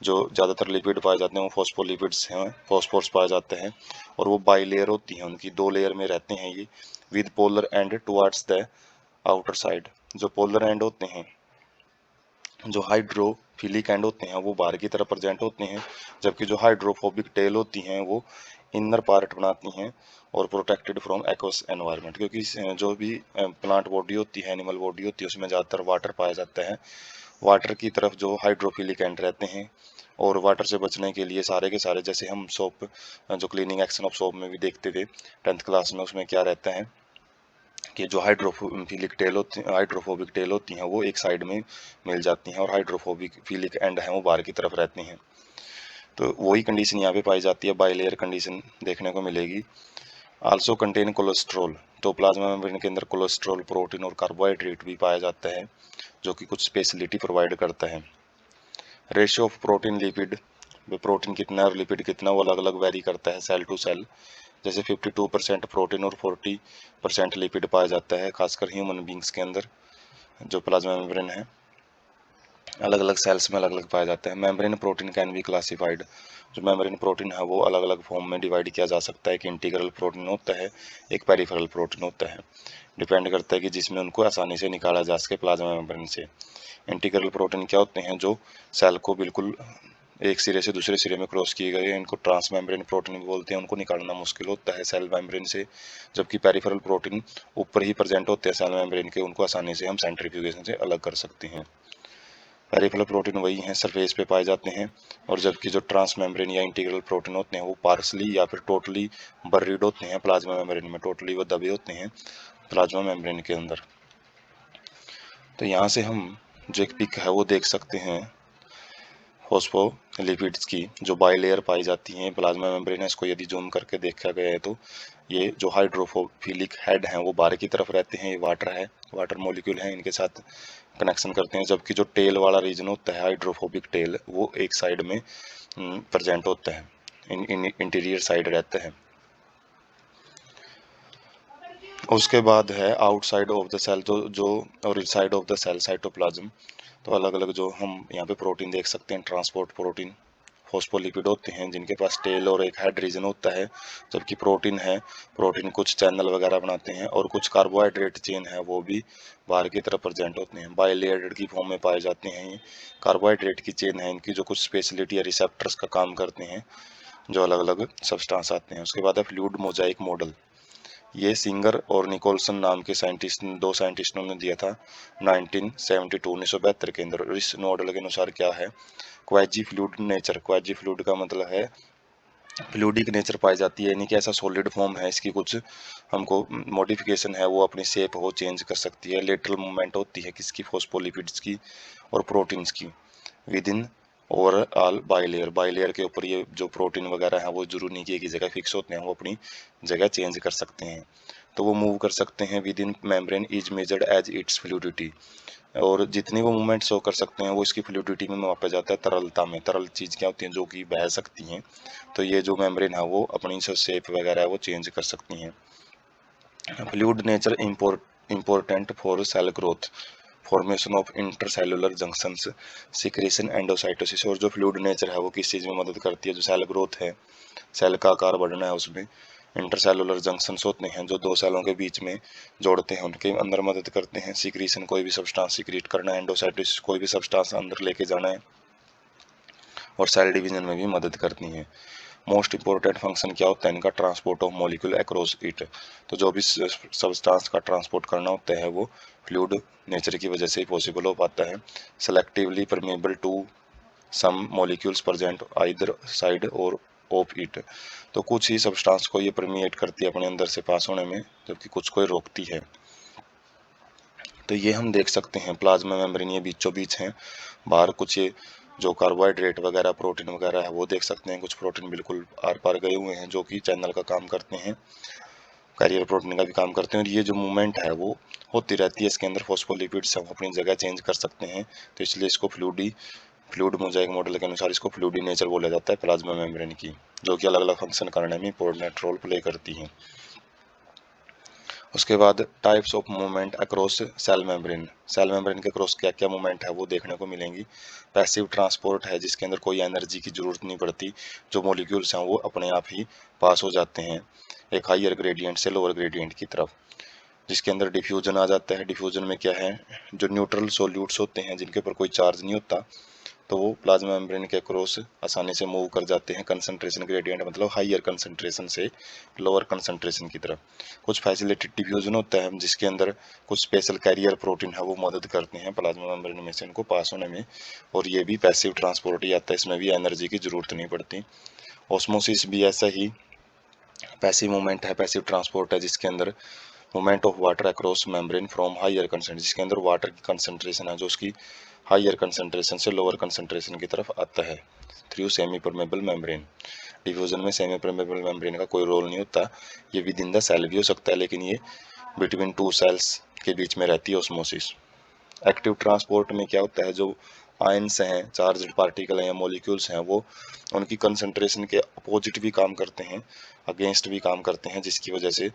जो ज़्यादातर लिपिड पाए जाते हैं वो फॉस्फोलिपिड्स हैं, फॉस्फोरस पाए जाते हैं। और वो बाई लेयर होती हैं, उनकी 2 लेयर में रहते हैं ये, with polar and towards the outer side. जो पोलर एंड होते हैं, जो हाइड्रोफिलिक एंड होते हैं, वो बाहर की तरफ प्रेजेंट होते हैं, जबकि जो हाइड्रोफोबिक टेल होती हैं वो इनर पार्ट बनाती हैं और प्रोटेक्टेड फ्रॉम एक्वस एनवायरनमेंट। क्योंकि जो भी प्लांट बॉडी होती है, एनिमल बॉडी होती है, उसमें ज़्यादातर वाटर पाया जाता है। वाटर की तरफ जो हाइड्रोफिलिक एंड रहते हैं, और वाटर से बचने के लिए सारे के सारे, जैसे हम सोप, जो क्लीनिंग एक्शन ऑफ सोप में भी देखते थे 10th क्लास में, उसमें क्या रहता है कि जो हाइड्रोफोबिक टेल होती हैं वो एक साइड में मिल जाती हैं, और हाइड्रोफिलिक एंड हैं वो बाहर की तरफ रहते हैं। तो वही कंडीशन यहाँ पे पाई जाती है, बाइलेयर कंडीशन देखने को मिलेगी। Also contain cholesterol. तो प्लाज्मा मेम्ब्रेन के अंदर कोलेस्ट्रॉल, प्रोटीन और कार्बोहाइड्रेट भी पाया जाता है, जो कि कुछ स्पेशलिटी प्रोवाइड करता है। Ratio of protein lipid, protein कितना और लिपिड कितना वो अलग अलग वेरी करता है सेल टू सेल। जैसे 52% प्रोटीन और 40% लिपिड पाया जाता है, खासकर ह्यूमन बींग्स के अंदर। जो प्लाज्मा मेम्ब्रेन है अलग अलग सेल्स में अलग अलग पाया जाता है। Membrane protein can be classified. जो मेम्ब्रेन प्रोटीन है वो अलग अलग फॉर्म में डिवाइड किया जा सकता है। एक इंटीग्रल प्रोटीन होता है, एक पेरिफेरल प्रोटीन होता है। डिपेंड करता है कि जिसमें उनको आसानी से निकाला जा सके प्लाज्मा मेम्ब्रेन से। इंटीग्रल प्रोटीन क्या होते हैं, जो सेल को बिल्कुल एक सिरे से दूसरे सिरे में क्रॉस किए गए, इनको ट्रांस मेम्ब्रेन प्रोटीन भी बोलते हैं। उनको निकालना मुश्किल होता है सेल मेम्ब्रेन से। जबकि पेरिफेरल प्रोटीन ऊपर ही प्रेजेंट होते हैं सेल मेम्ब्रेन के, उनको आसानी से हम सेंट्रीफ्यूगेशन से अलग कर सकते हैं। पेरिफेरल प्रोटीन वही हैं, सरफेस पे पाए जाते हैं। और जबकि जो ट्रांस मेम्ब्रेन या इंटीग्रल प्रोटीन होते हैं वो पार्सली या फिर टोटली बरीड होते हैं प्लाज्मा मेम्ब्रेन में, टोटली वो दबे होते हैं प्लाज्मा मेम्ब्रेन के अंदर। तो यहाँ से हम जो एक पिक है वो देख सकते हैं फॉस्फोलिपिड्स की, जो बाइलेयर पाई जाती हैं प्लाज्मा मेम्ब्रेन है। इसको यदि जूम करके देखा गया है तो ये जो हाइड्रोफिलिक हेड हैं वो बाहर की तरफ रहते हैं, ये वाटर है, वाटर मॉलिक्यूल है, इनके साथ कनेक्शन करते हैं। जबकि जो टेल वाला रीजन होता है, हाइड्रोफोबिक टेल, वो एक साइड में प्रेजेंट होता है, इंटीरियर साइड रहता है। उसके बाद है आउटसाइड ऑफ द सेल, जो और inside of the cell cytoplasm. तो अलग अलग जो हम यहाँ पे प्रोटीन देख सकते हैं, ट्रांसपोर्ट प्रोटीन, फॉस्फोलिपिड होते हैं जिनके पास टेल और एक हेड रीजन होता है। जबकि प्रोटीन है, प्रोटीन कुछ चैनल वगैरह बनाते हैं, और कुछ कार्बोहाइड्रेट चेन है वो भी बाहर की तरफ प्रेजेंट होते हैं, बाइलेयर्ड की फॉर्म में पाए जाते हैं। ये कार्बोहाइड्रेट की चेन है, इनकी जो कुछ स्पेशलिटी या रिसेप्टर्स का काम करते हैं, जो अलग अलग सब्सटेंस आते हैं। उसके बाद है फ्लूइड मोजाइक मॉडल। ये सिंगर और निकोलसन नाम के दो साइंटिस्टों ने दिया था 1972 के अंदर। इस मॉडल के अनुसार क्या है, quasi fluid nature, quasi fluid का मतलब है फ्लूइडिक नेचर पाई जाती है, यानी कि ऐसा सॉलिड फॉर्म है इसकी, कुछ हमको मॉडिफिकेशन है वो अपनी शेप हो चेंज कर सकती है। लेटरल मूवमेंट होती है किसकी, फॉस्फोलिपिड्स की और प्रोटीन्स की, with in overall bilayer. Bilayer के ऊपर ये जो प्रोटीन वगैरह है वो जरूर नहीं कि एक ही जगह फिक्स होते हैं, वो अपनी जगह चेंज कर सकते हैं। तो वो मूव कर सकते हैं with in membrane is measured as its fluidity. और जितनी वो मूवमेंट शो कर सकते हैं वो इसकी फ्लूइडिटी में मापा जाता है, तरलता में। तरल चीज़ क्या होती हैं, जो कि बह सकती हैं। तो ये जो मेम्ब्रेन है वो अपनी जो शेप वगैरह है वो चेंज कर सकती हैं। Fluid nature important for sale growth, formation of intercellular junctions, secretion, endocytosis. और जो फ्लूइड नेचर है वो किस चीज़ में मदद करती है, जो सेल ग्रोथ है, सेल का आकार बढ़ना है, उसमें इंटरसेलुलर जंक्शंस होते हैं जो दो सेलों के बीच में जोड़ते हैं, उनके अंदर मदद करते हैं। सिक्रीशन, कोई भी सब्सटेंस सिक्रीट करना है, एंडोसाइटोसिस, कोई भी सब्सटेंस अंदर लेके जाना है, और सेल डिवीजन में भी मदद करती हैं। मोस्ट इंपॉर्टेंट फंक्शन क्या होता है इनका, transport of molecule across it. तो जो भी सब्सटेंस का ट्रांसपोर्ट करना होता है वो फ्लूइड नेचर की वजह से ही पॉसिबल हो पाता है। Selectively permeable to some molecules present either side or of it. तो कुछ ही सब्सटेंस को ये परमिएट करती है अपने अंदर से पास होने में, जबकि कुछ को रोकती है। तो ये हम देख सकते हैं प्लाज्मा मेम्ब्रेन ये बीचों बीच हैं। बाहर कुछ ये जो कार्बोहाइड्रेट वगैरह, प्रोटीन वगैरह है वो देख सकते हैं। कुछ प्रोटीन बिल्कुल आर पार गए हुए हैं जो कि चैनल का काम करते हैं। कैरियर प्रोटीन का भी काम करते हैं, और ये जो मूवमेंट है वो होती रहती है। इसके अंदर फॉस्फोलिपिड्स हम अपनी जगह चेंज कर सकते हैं, तो इसलिए इसको फ्लूइड मोजाइक मॉडल के अनुसार इसको फ्लूइडी नेचर बोला जाता है प्लाज्मा मेम्ब्रेन की, जो कि अलग अलग फंक्शन करने में इंपॉर्टेंट रोल प्ले करती हैं। उसके बाद types of movement across cell membrane के अक्रॉस क्या क्या मूवमेंट है वो देखने को मिलेंगी। पैसिव ट्रांसपोर्ट है, जिसके अंदर कोई एनर्जी की जरूरत नहीं पड़ती, जो मॉलिक्यूल्स हैं वो अपने आप ही पास हो जाते हैं एक हाइयर ग्रेडियंट से लोअर ग्रेडियंट की तरफ। जिसके अंदर डिफ्यूजन आ जाता है। डिफ्यूजन में क्या है, जो न्यूट्रल सॉल्यूट्स होते हैं जिनके ऊपर कोई चार्ज नहीं होता, तो वो प्लाज्मा मेम्ब्रेन के क्रॉस आसानी से मूव कर जाते हैं कंसंट्रेशन ग्रेडियंट, मतलब हाइयर कंसंट्रेशन से लोअर कंसंट्रेशन की तरफ। कुछ फैसिलिटेड डिफ्यूजन होता है, जिसके अंदर कुछ स्पेशल कैरियर प्रोटीन है वो मदद करते हैं प्लाज्मा मेम्ब्रेन में से इनको पास होने में, और ये भी पैसिव ट्रांसपोर्ट ही आता है, इसमें भी एनर्जी की जरूरत नहीं पड़ती। ऑस्मोसिस भी ऐसा ही पैसिव मूवमेंट है, पैसिव ट्रांसपोर्ट है, जिसके अंदर movement of water across membrane from higher concentration, जिसके अंदर वाटर की कंसंट्रेशन है जो उसकी हायर कंसंट्रेशन से लोअर कंसंट्रेशन की तरफ आता है through semi permeable membrane. Diffusion में सेमी परमेबल मेम्ब्रेन का कोई रोल नहीं होता, ये विद इन द सेल भी हो सकता है, लेकिन ये बिटवीन टू सेल्स के बीच में रहती है ऑस्मोसिस। एक्टिव ट्रांसपोर्ट में क्या होता है, जो आयंस हैं, चार्ज्ड पार्टिकल हैं या मॉलिक्यूल्स हैं, वो उनकी कंसंट्रेशन के अपोजिट भी काम करते हैं, अगेंस्ट भी काम करते हैं, जिसकी वजह से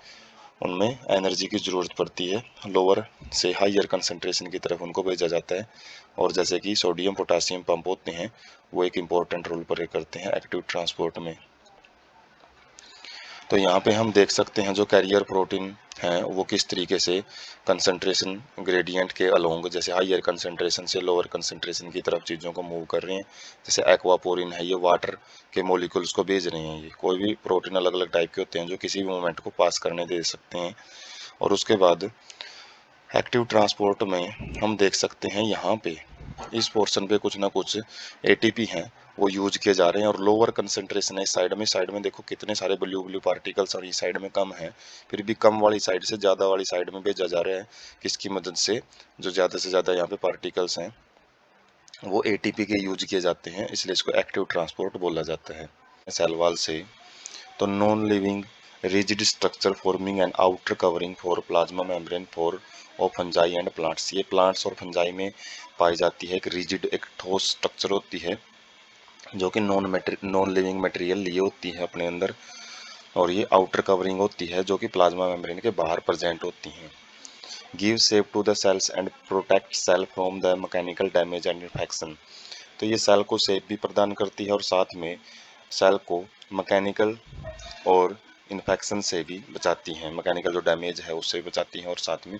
उनमें एनर्जी की ज़रूरत पड़ती है, लोअर से हाइयर कंसंट्रेशन की तरफ उनको भेजा जाता है। और जैसे कि सोडियम पोटासियम पंप होते हैं, वो एक इम्पोर्टेंट रोल प्ले करते हैं एक्टिव ट्रांसपोर्ट में। तो यहाँ पे हम देख सकते हैं जो कैरियर प्रोटीन हैं वो किस तरीके से कंसंट्रेशन ग्रेडियंट के अलोंग, जैसे हाइयर कंसंट्रेशन से लोअर कंसंट्रेशन की तरफ चीज़ों को मूव कर रहे हैं। जैसे एक्वापोरिन है, ये वाटर के मॉलिक्यूल्स को भेज रहे हैं। ये कोई भी प्रोटीन अलग अलग टाइप के होते हैं जो किसी भी मूवमेंट को पास करने दे सकते हैं। और उसके बाद एक्टिव ट्रांसपोर्ट में हम देख सकते हैं यहाँ पे इस पोर्शन पे कुछ ना कुछ एटीपी हैं वो यूज किए जा रहे हैं, और लोअर कंसंट्रेशन है इस साइड में देखो कितने सारे ब्लू ब्लू पार्टिकल्स, और इस साइड में कम है, फिर भी कम वाली साइड से ज़्यादा वाली साइड में भेजा जा रहा है। किसकी मदद से, जो ज़्यादा से ज़्यादा यहाँ पे पार्टिकल्स हैं वो एटीपी के यूज किए जाते हैं, इसलिए इसको एक्टिव ट्रांसपोर्ट बोला जाता है। सेल वॉल से तो non living rigid structure forming an outer covering for plasma membrane for of fungi and plants, ये प्लांट्स और फंजाई में पाई जाती है। एक रिजिड, एक ठोस स्ट्रक्चर होती है जो कि नॉन लिविंग मटेरियल लिए होती है अपने अंदर, और ये आउटर कवरिंग होती है जो कि प्लाज्मा मेम्ब्रेन के बाहर प्रेजेंट होती हैं। Give shape to the cells and protect cell from the mechanical damage and infection, तो ये सेल को शेप भी प्रदान करती है और साथ में सेल को मैकेनिकल और इन्फेक्शन से भी बचाती हैं। मैकेनिकल जो डैमेज है उससे भी बचाती हैं, और साथ में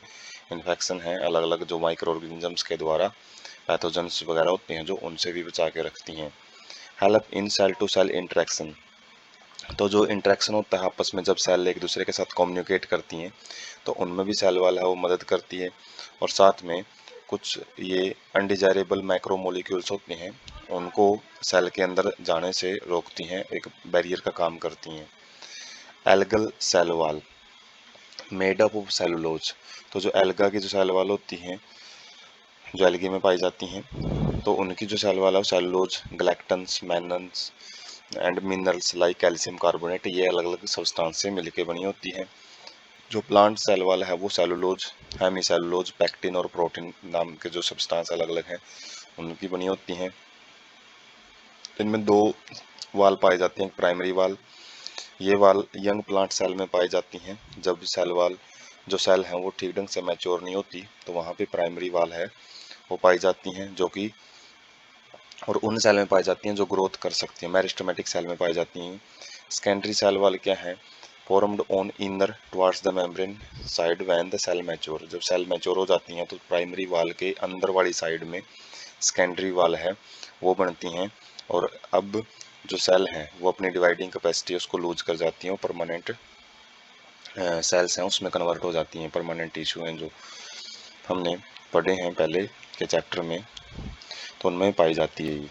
इन्फेक्शन है अलग अलग जो माइक्रो ऑर्गेनिजम्स के द्वारा पैथोजेंस वगैरह होते हैं जो उनसे भी बचा के रखती हैं। Help in cell to cell interaction, तो जो इंटरेक्शन होता है आपस में जब सेल एक दूसरे के साथ कम्युनिकेट करती हैं तो उनमें भी सेल वाल है वो मदद करती है, और साथ में कुछ ये अनडिजायरेबल माइक्रो मॉलिक्यूल्स होते हैं उनको सेल के अंदर जाने से रोकती हैं, एक बैरियर का काम करती हैं। Algal cell wall made up of cellulose, तो जो एल्गा की जो सेल वॉल होती हैं जो एल्गी में पाई जाती हैं, तो उनकी जो सेल वॉल है cellulose, galactans, mannans and minerals like calcium carbonate, ये अलग अलग सब्सटेंस से मिलकर बनी होती है। जो प्लांट सेल वॉल है वो सेलुलोज, हेमी सेलुलोज, पैक्टिन और प्रोटीन नाम के जो सब्सटेंस अलग अलग हैं उनकी बनी होती हैं। इनमें दो वाल पाए जाते हैं, प्राइमरी वाल, ये वाल यंग प्लांट सेल में पाई जाती हैं। जब सेल वाल जो सेल हैं वो ठीक ढंग से मैच्योर नहीं होती तो वहाँ पे प्राइमरी वाल है वो पाई जाती हैं, जो कि और उन सेल में पाई जाती हैं जो ग्रोथ कर सकती हैं, मेरिस्टेमेटिक सेल में पाई जाती हैं। सेकेंडरी सेल वाल क्या है, formed on inner towards the membrane side when the cell mature, जब सेल मैच्योर हो जाती हैं तो प्राइमरी वाल के अंदर वाली साइड में सेकेंडरी वाल है वो बनती हैं, और अब जो सेल हैं वो अपनी डिवाइडिंग कैपेसिटी उसको लूज कर जाती हैं और परमानेंट सेल्स हैं उसमें कन्वर्ट हो जाती हैं। परमानेंट टिश्यू हैं जो हमने पढ़े हैं पहले के चैप्टर में, तो उनमें पाई जाती है ये।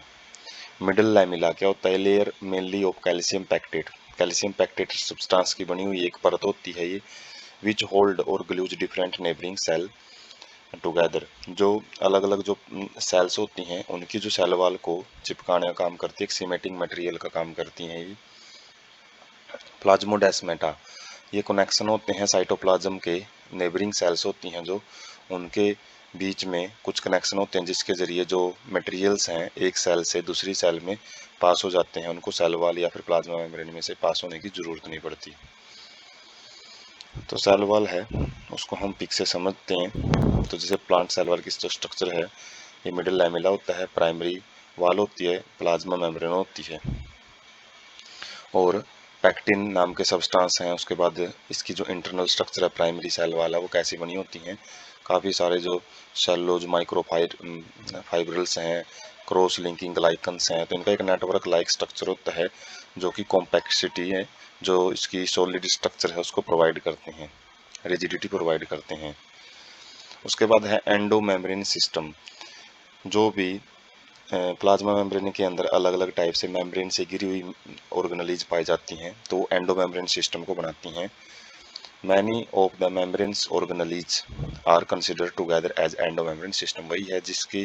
मिडल लैमिला क्या होता है, layer mainly of calcium pectate substance की बनी हुई एक परत होती है ये, which hold or glues different neighbouring cell together, जो अलग अलग जो सेल्स होती हैं उनकी जो सेल वाल को चिपकाने का काम करती है, एक सीमेटिंग मटेरियल का काम करती हैं ये। प्लाज्मोडेस्माटा, ये कनेक्शन होते हैं साइटोप्लाज्म के नेबरिंग सेल्स होती हैं जो, उनके बीच में कुछ कनेक्शन होते हैं जिसके ज़रिए जो मटेरियल्स हैं एक सेल से दूसरी सेल में पास हो जाते हैं, उनको सेल वॉल या फिर प्लाज्मा मेम्ब्रेन में से पास होने की ज़रूरत नहीं पड़ती। तो सेल वॉल है उसको हम पिक से समझते हैं। तो जैसे प्लांट सेल वॉल की जो स्ट्रक्चर है, ये मिडिल लैमेला होता है, प्राइमरी वॉल होती है, प्लाज्मा मेम्ब्रेन होती है और पैक्टिन नाम के सब्सटेंस हैं। उसके बाद इसकी जो इंटरनल स्ट्रक्चर है प्राइमरी सेल वाला, वो कैसी बनी होती हैं, काफ़ी सारे जो सेलोज फाइब्रिल्स हैं, क्रॉस लिंकिंग ग्लाइकन्स हैं, तो इनका एक नेटवर्क लाइक स्ट्रक्चर होता है जो कि कॉम्पैक्सिटी है, जो इसकी सॉलिड स्ट्रक्चर है उसको प्रोवाइड करते हैं, रिजिडिटी प्रोवाइड करते हैं। उसके बाद है एंडो मेम्ब्रेन सिस्टम। जो भी प्लाज्मा मेम्ब्रेन के अंदर अलग अलग टाइप से मेम्ब्रेन से घिरी हुई ऑर्गेनेलीज पाई जाती हैं तो एंडो मेम्ब्रेन सिस्टम को बनाती हैं। Many of the membranes organelles are consider together as endo membrane system. वही है जिसकी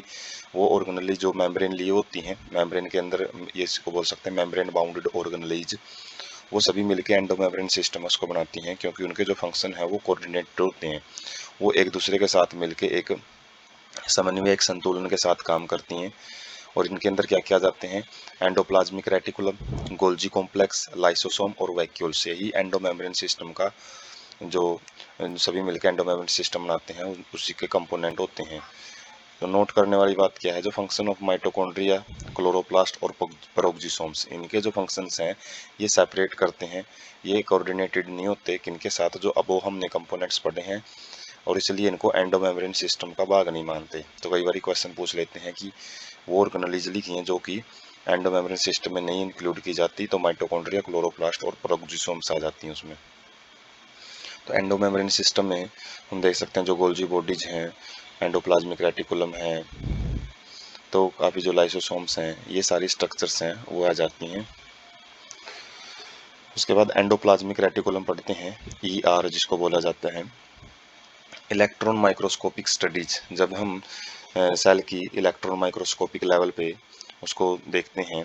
वो ऑर्गेनेलीज जो मेम्ब्रेन लिए होती हैं, मेम्ब्रेन के अंदर ये इसको बोल सकते हैं मेम्ब्रेन बाउंडेड ऑर्गेनेलीज, वो सभी मिलकर एंडो मेम्ब्रेन सिस्टम उसको बनाती हैं क्योंकि उनके जो फंक्शन है वो कोऑर्डिनेटेड होते हैं, वो एक दूसरे के साथ मिलकर एक समन्वय, एक संतुलन के साथ काम करती हैं। और इनके अंदर क्या क्या जाते हैं, endoplasmic reticulum, Golgi complex, lysosome और वैक्यूल से ही एंडो मेम्ब्रेन सिस्टम का जो सभी मिलकर एंडो मेम्ब्रेन सिस्टम बनाते हैं उसी के कंपोनेंट होते हैं। तो नोट करने वाली बात क्या है, जो फंक्शन ऑफ माइटोकॉन्ड्रिया, क्लोरोप्लास्ट और पेरोक्सिसोम्स, इनके जो फंक्शंस हैं ये सेपरेट करते हैं, ये कोऑर्डिनेटेड नहीं होते किनके साथ, जो अब हमने कंपोनेंट्स पढ़े हैं, और इसलिए इनको एंडो मेम्ब्रेन सिस्टम का भाग नहीं मानते। तो कई बार क्वेश्चन पूछ लेते हैं कि वो ऑर्गेनेलीज लिखी हैं जो कि एंडो मेम्ब्रेन सिस्टम में नहीं इंक्लूड की जाती, तो माइटोकॉन्ड्रिया, क्लोरोप्लास्ट और पेरोक्सिसोम्स आ जाती हैं उसमें। तो एंडो मेम्ब्रेन सिस्टम में हम देख सकते हैं जो गोल्जी बॉडीज हैं, एंडोप्लाज्मिक रेटिकुलम है, तो काफ़ी जो लाइसोसोम्स हैं, ये सारी स्ट्रक्चर्स हैं वो आ जाती हैं। उसके बाद एंडोप्लाज्मिक रेटिकुलम पढ़ते हैं, ER जिसको बोला जाता है। इलेक्ट्रॉन माइक्रोस्कोपिक स्टडीज, जब हम सेल की इलेक्ट्रॉन माइक्रोस्कोपिक लेवल पे उसको देखते हैं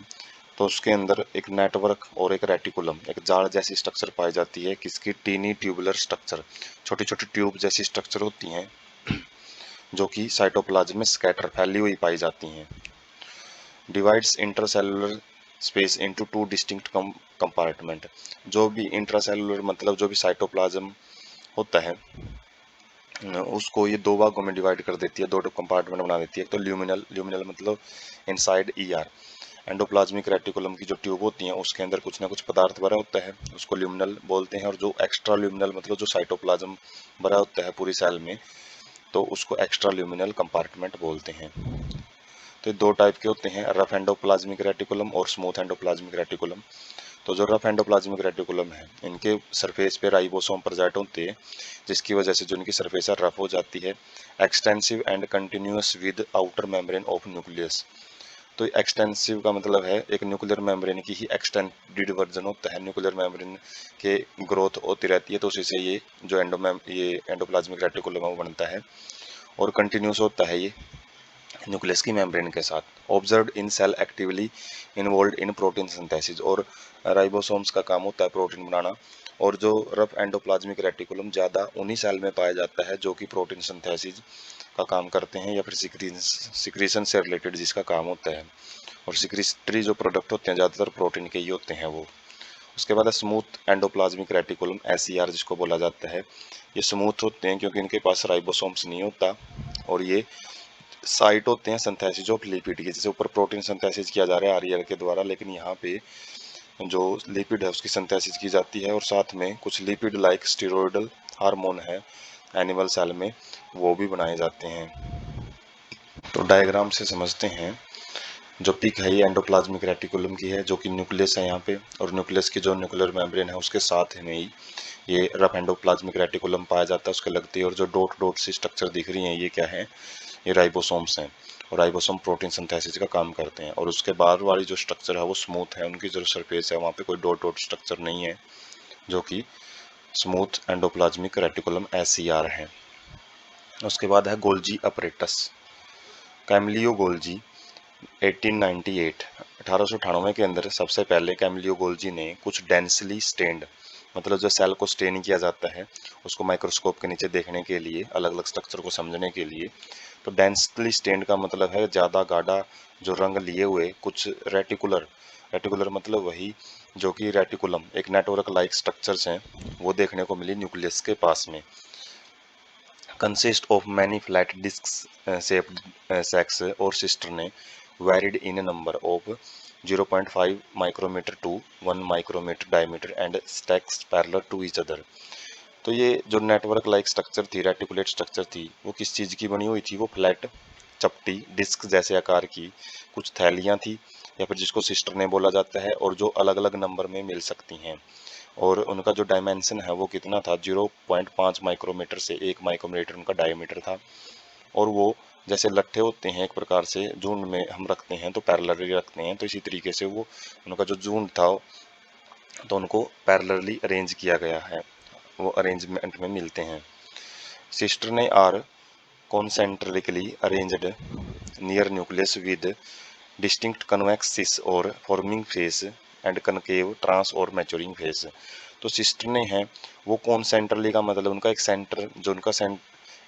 तो उसके अंदर एक नेटवर्क और एक रेटिकुलम, एक जाल जैसी स्ट्रक्चर पाई जाती है, किसकी, टीनी ट्यूबुलर स्ट्रक्चर, छोटी छोटी ट्यूब जैसी स्ट्रक्चर होती हैं जो कि साइटोप्लाज्म में स्कैटर फैली हुई पाई जाती हैं। Divides intracellular space into two distinct compartment. जो भी इंट्रासेलुलर मतलब जो भी साइटोप्लाज्म होता है उसको ये दो भागों में डिवाइड कर देती है, दो कंपार्टमेंट बना देती है। एक तो ल्यूमिनल मतलब इनसाइड ER, एंडोप्लाज्मिक रेटिकुलम की जो ट्यूब होती हैं उसके अंदर कुछ ना कुछ पदार्थ भरा होता है, उसको ल्यूमिनल बोलते हैं। और जो एक्स्ट्रा ल्यूमिनल मतलब जो साइटोप्लाज्म भरा होता है पूरी सेल में, तो उसको एक्स्ट्रा ल्यूमिनल कंपार्टमेंट बोलते हैं। तो दो टाइप के होते हैं, रफ एंडोप्लाज्मिक रेटिकुलम और स्मूथ एंडोप्लाज्मिक रेटिकुलम। तो जो रफ एंडोप्लाज्मिक रेटिकुलम है, इनके सरफेस पे राइबोसोम प्रेजेंट होते हैं जिसकी वजह से जो इनकी सरफेस है रफ हो जाती है। Extensive and continuous with outer membrane of nucleus. तो एक्सटेंसिव का मतलब है एक न्यूक्लियर मेम्ब्रेन की ही एक्सटेंडेड वर्जन होता है, न्यूक्लियर मेम्ब्रेन के ग्रोथ होती रहती है, तो उसी से ये जो ये एंडोप्लाज्मिक रेटिकुलम है वो बनता है। और कंटिन्यूस होता है ये न्यूक्लियस की मेम्ब्रेन के साथ। Observed in cell actively involve in protein synthesis, और राइबोसोम्स का काम होता है प्रोटीन बनाना। और जो रफ एंडोप्लाज्मिक रेटिकुलम ज़्यादा उन्हीं सेल में पाया जाता है जो कि प्रोटीन सिंथेसिस का काम करते हैं या फिर सिक्रीशन से रिलेटेड जिसका काम होता है। और सिक्रीटरी जो प्रोडक्ट होते हैं ज़्यादातर प्रोटीन के ही होते हैं वो। उसके बाद है स्मूथ एंडोप्लाज्मिक रेटिकुलम, SER जिसको बोला जाता है। ये स्मूथ होते हैं क्योंकि इनके पास राइबोसोम्स नहीं होता, और ये साइट होते हैं सिंथेसिस ऑफ लिपिड के, जैसे ऊपर प्रोटीन सिंथेसिस किया जा रहा है REL के द्वारा, लेकिन यहाँ पे जो लिपिड है उसकी सिंथेसिस की जाती है, और साथ में कुछ लिपिड लाइक स्टेरॉयडल हार्मोन है एनिमल सेल में, वो भी बनाए जाते हैं। तो डायग्राम से समझते हैं। जो पिक है ये एंडोप्लाज्मिक रेटिकुलम की है जो कि न्यूक्लियस है यहाँ पे, और न्यूक्लियस की जो न्यूक्लियर मेम्ब्रेन है उसके साथ में ही ये रफ एंडोप्लाज्मिक रेटिकुलम पाया जाता है उसके लगते ही। और जो डॉट डॉट सी स्ट्रक्चर दिख रही है ये क्या है, ये राइबोसोम्स हैं, और राइबोसोम प्रोटीन सिंथेसिस का काम करते हैं। और उसके बाहर वाली जो स्ट्रक्चर है वो स्मूथ है, उनकी जो सरफेस है वहाँ पे कोई डॉट डॉट स्ट्रक्चर नहीं है, जो कि स्मूथ एंडोप्लाज्मिक रेटिकुलम SER है। उसके बाद है गोल्जी अपरेटस। कैमलियो गोल्जी 1898 1898 के अंदर सबसे पहले कैमलियो गोल्जी ने कुछ डेंसली स्टेन्ड मतलब जो सेल को स्टेन किया जाता है उसको माइक्रोस्कोप के नीचे देखने के लिए, अलग अलग स्ट्रक्चर को समझने के लिए। तो डेंसली स्टेन्ड का मतलब है ज़्यादा गाढ़ा जो रंग लिए हुए कुछ रेटिकुलर, रेटिकुलर मतलब वही जो कि रेटिकुलम एक नेटवर्क लाइक स्ट्रक्चर्स हैं वो देखने को मिली न्यूक्लियस के पास में। Consist of many flat disc shaped sacs और cisternae varied in a number of 0.5 micrometer to 1 micrometer diameter and stacks parallel to each other। तो ये जो नेटवर्क लाइक स्ट्रक्चर थी, रेटिकुलेट स्ट्रक्चर थी, वो किस चीज़ की बनी हुई थी? वो फ्लैट चपटी डिस्क जैसे आकार की कुछ थैलियाँ थी, या फिर जिसको सिस्टर्ने बोला जाता है, और जो अलग अलग नंबर में मिल सकती हैं। और उनका जो डायमेंशन है वो कितना था? 0.5 माइक्रोमीटर से 1 माइक्रोमीटर उनका डायमीटर था। और वो जैसे लट्ठे होते हैं एक प्रकार से झुंड में हम रखते हैं तो पैरेलली रखते हैं, तो इसी तरीके से वो उनका जो झुंड था तो उनको पैरेलली अरेंज किया गया है, वो अरेंजमेंट में मिलते हैं। Cisternae are concentrically arranged near nucleus with distinct convex cis और forming phase and concave trans और maturing phase। तो सिस्टर्ने हैं वो कॉन्सेंट्रली का मतलब उनका एक सेंटर, जो उनका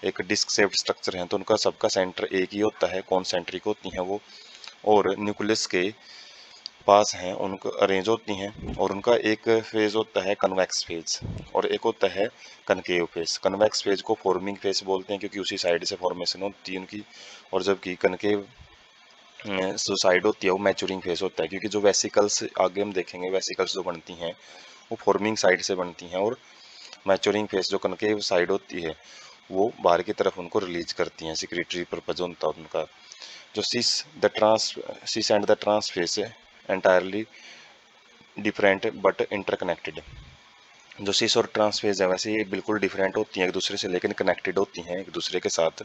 एक डिस्क शेप्ड स्ट्रक्चर है तो उनका सबका सेंटर एक ही होता है, कॉन्सेंट्रिक होती हैं वो, और न्यूक्लियस के पास हैं उनको अरेंज होती हैं। और उनका एक फेज होता है कन्वेक्स फेज और एक होता है कनकेव फेज। कन्वेक्स फेज को फॉर्मिंग फेज बोलते हैं क्योंकि उसी साइड से फॉर्मेशन होती है उनकी, और जबकि कनकेव जो साइड होती है वो मैच्योरिंग फेज होता है, क्योंकि जो वेसिकल्स आगे हम देखेंगे वेसिकल्स जो बनती हैं वो फॉर्मिंग साइड से बनती हैं, और मैच्योरिंग फेज जो कनकेव साइड होती है वो बाहर की तरफ उनको रिलीज करती हैं, सिक्रेटरी पर्पज होता है उनका। जो cis and the trans phase entirely different but interconnected. जो सिस और ट्रांस फेज है वैसे ये बिल्कुल डिफरेंट होती हैं एक दूसरे से, लेकिन कनेक्टेड होती हैं एक दूसरे के साथ।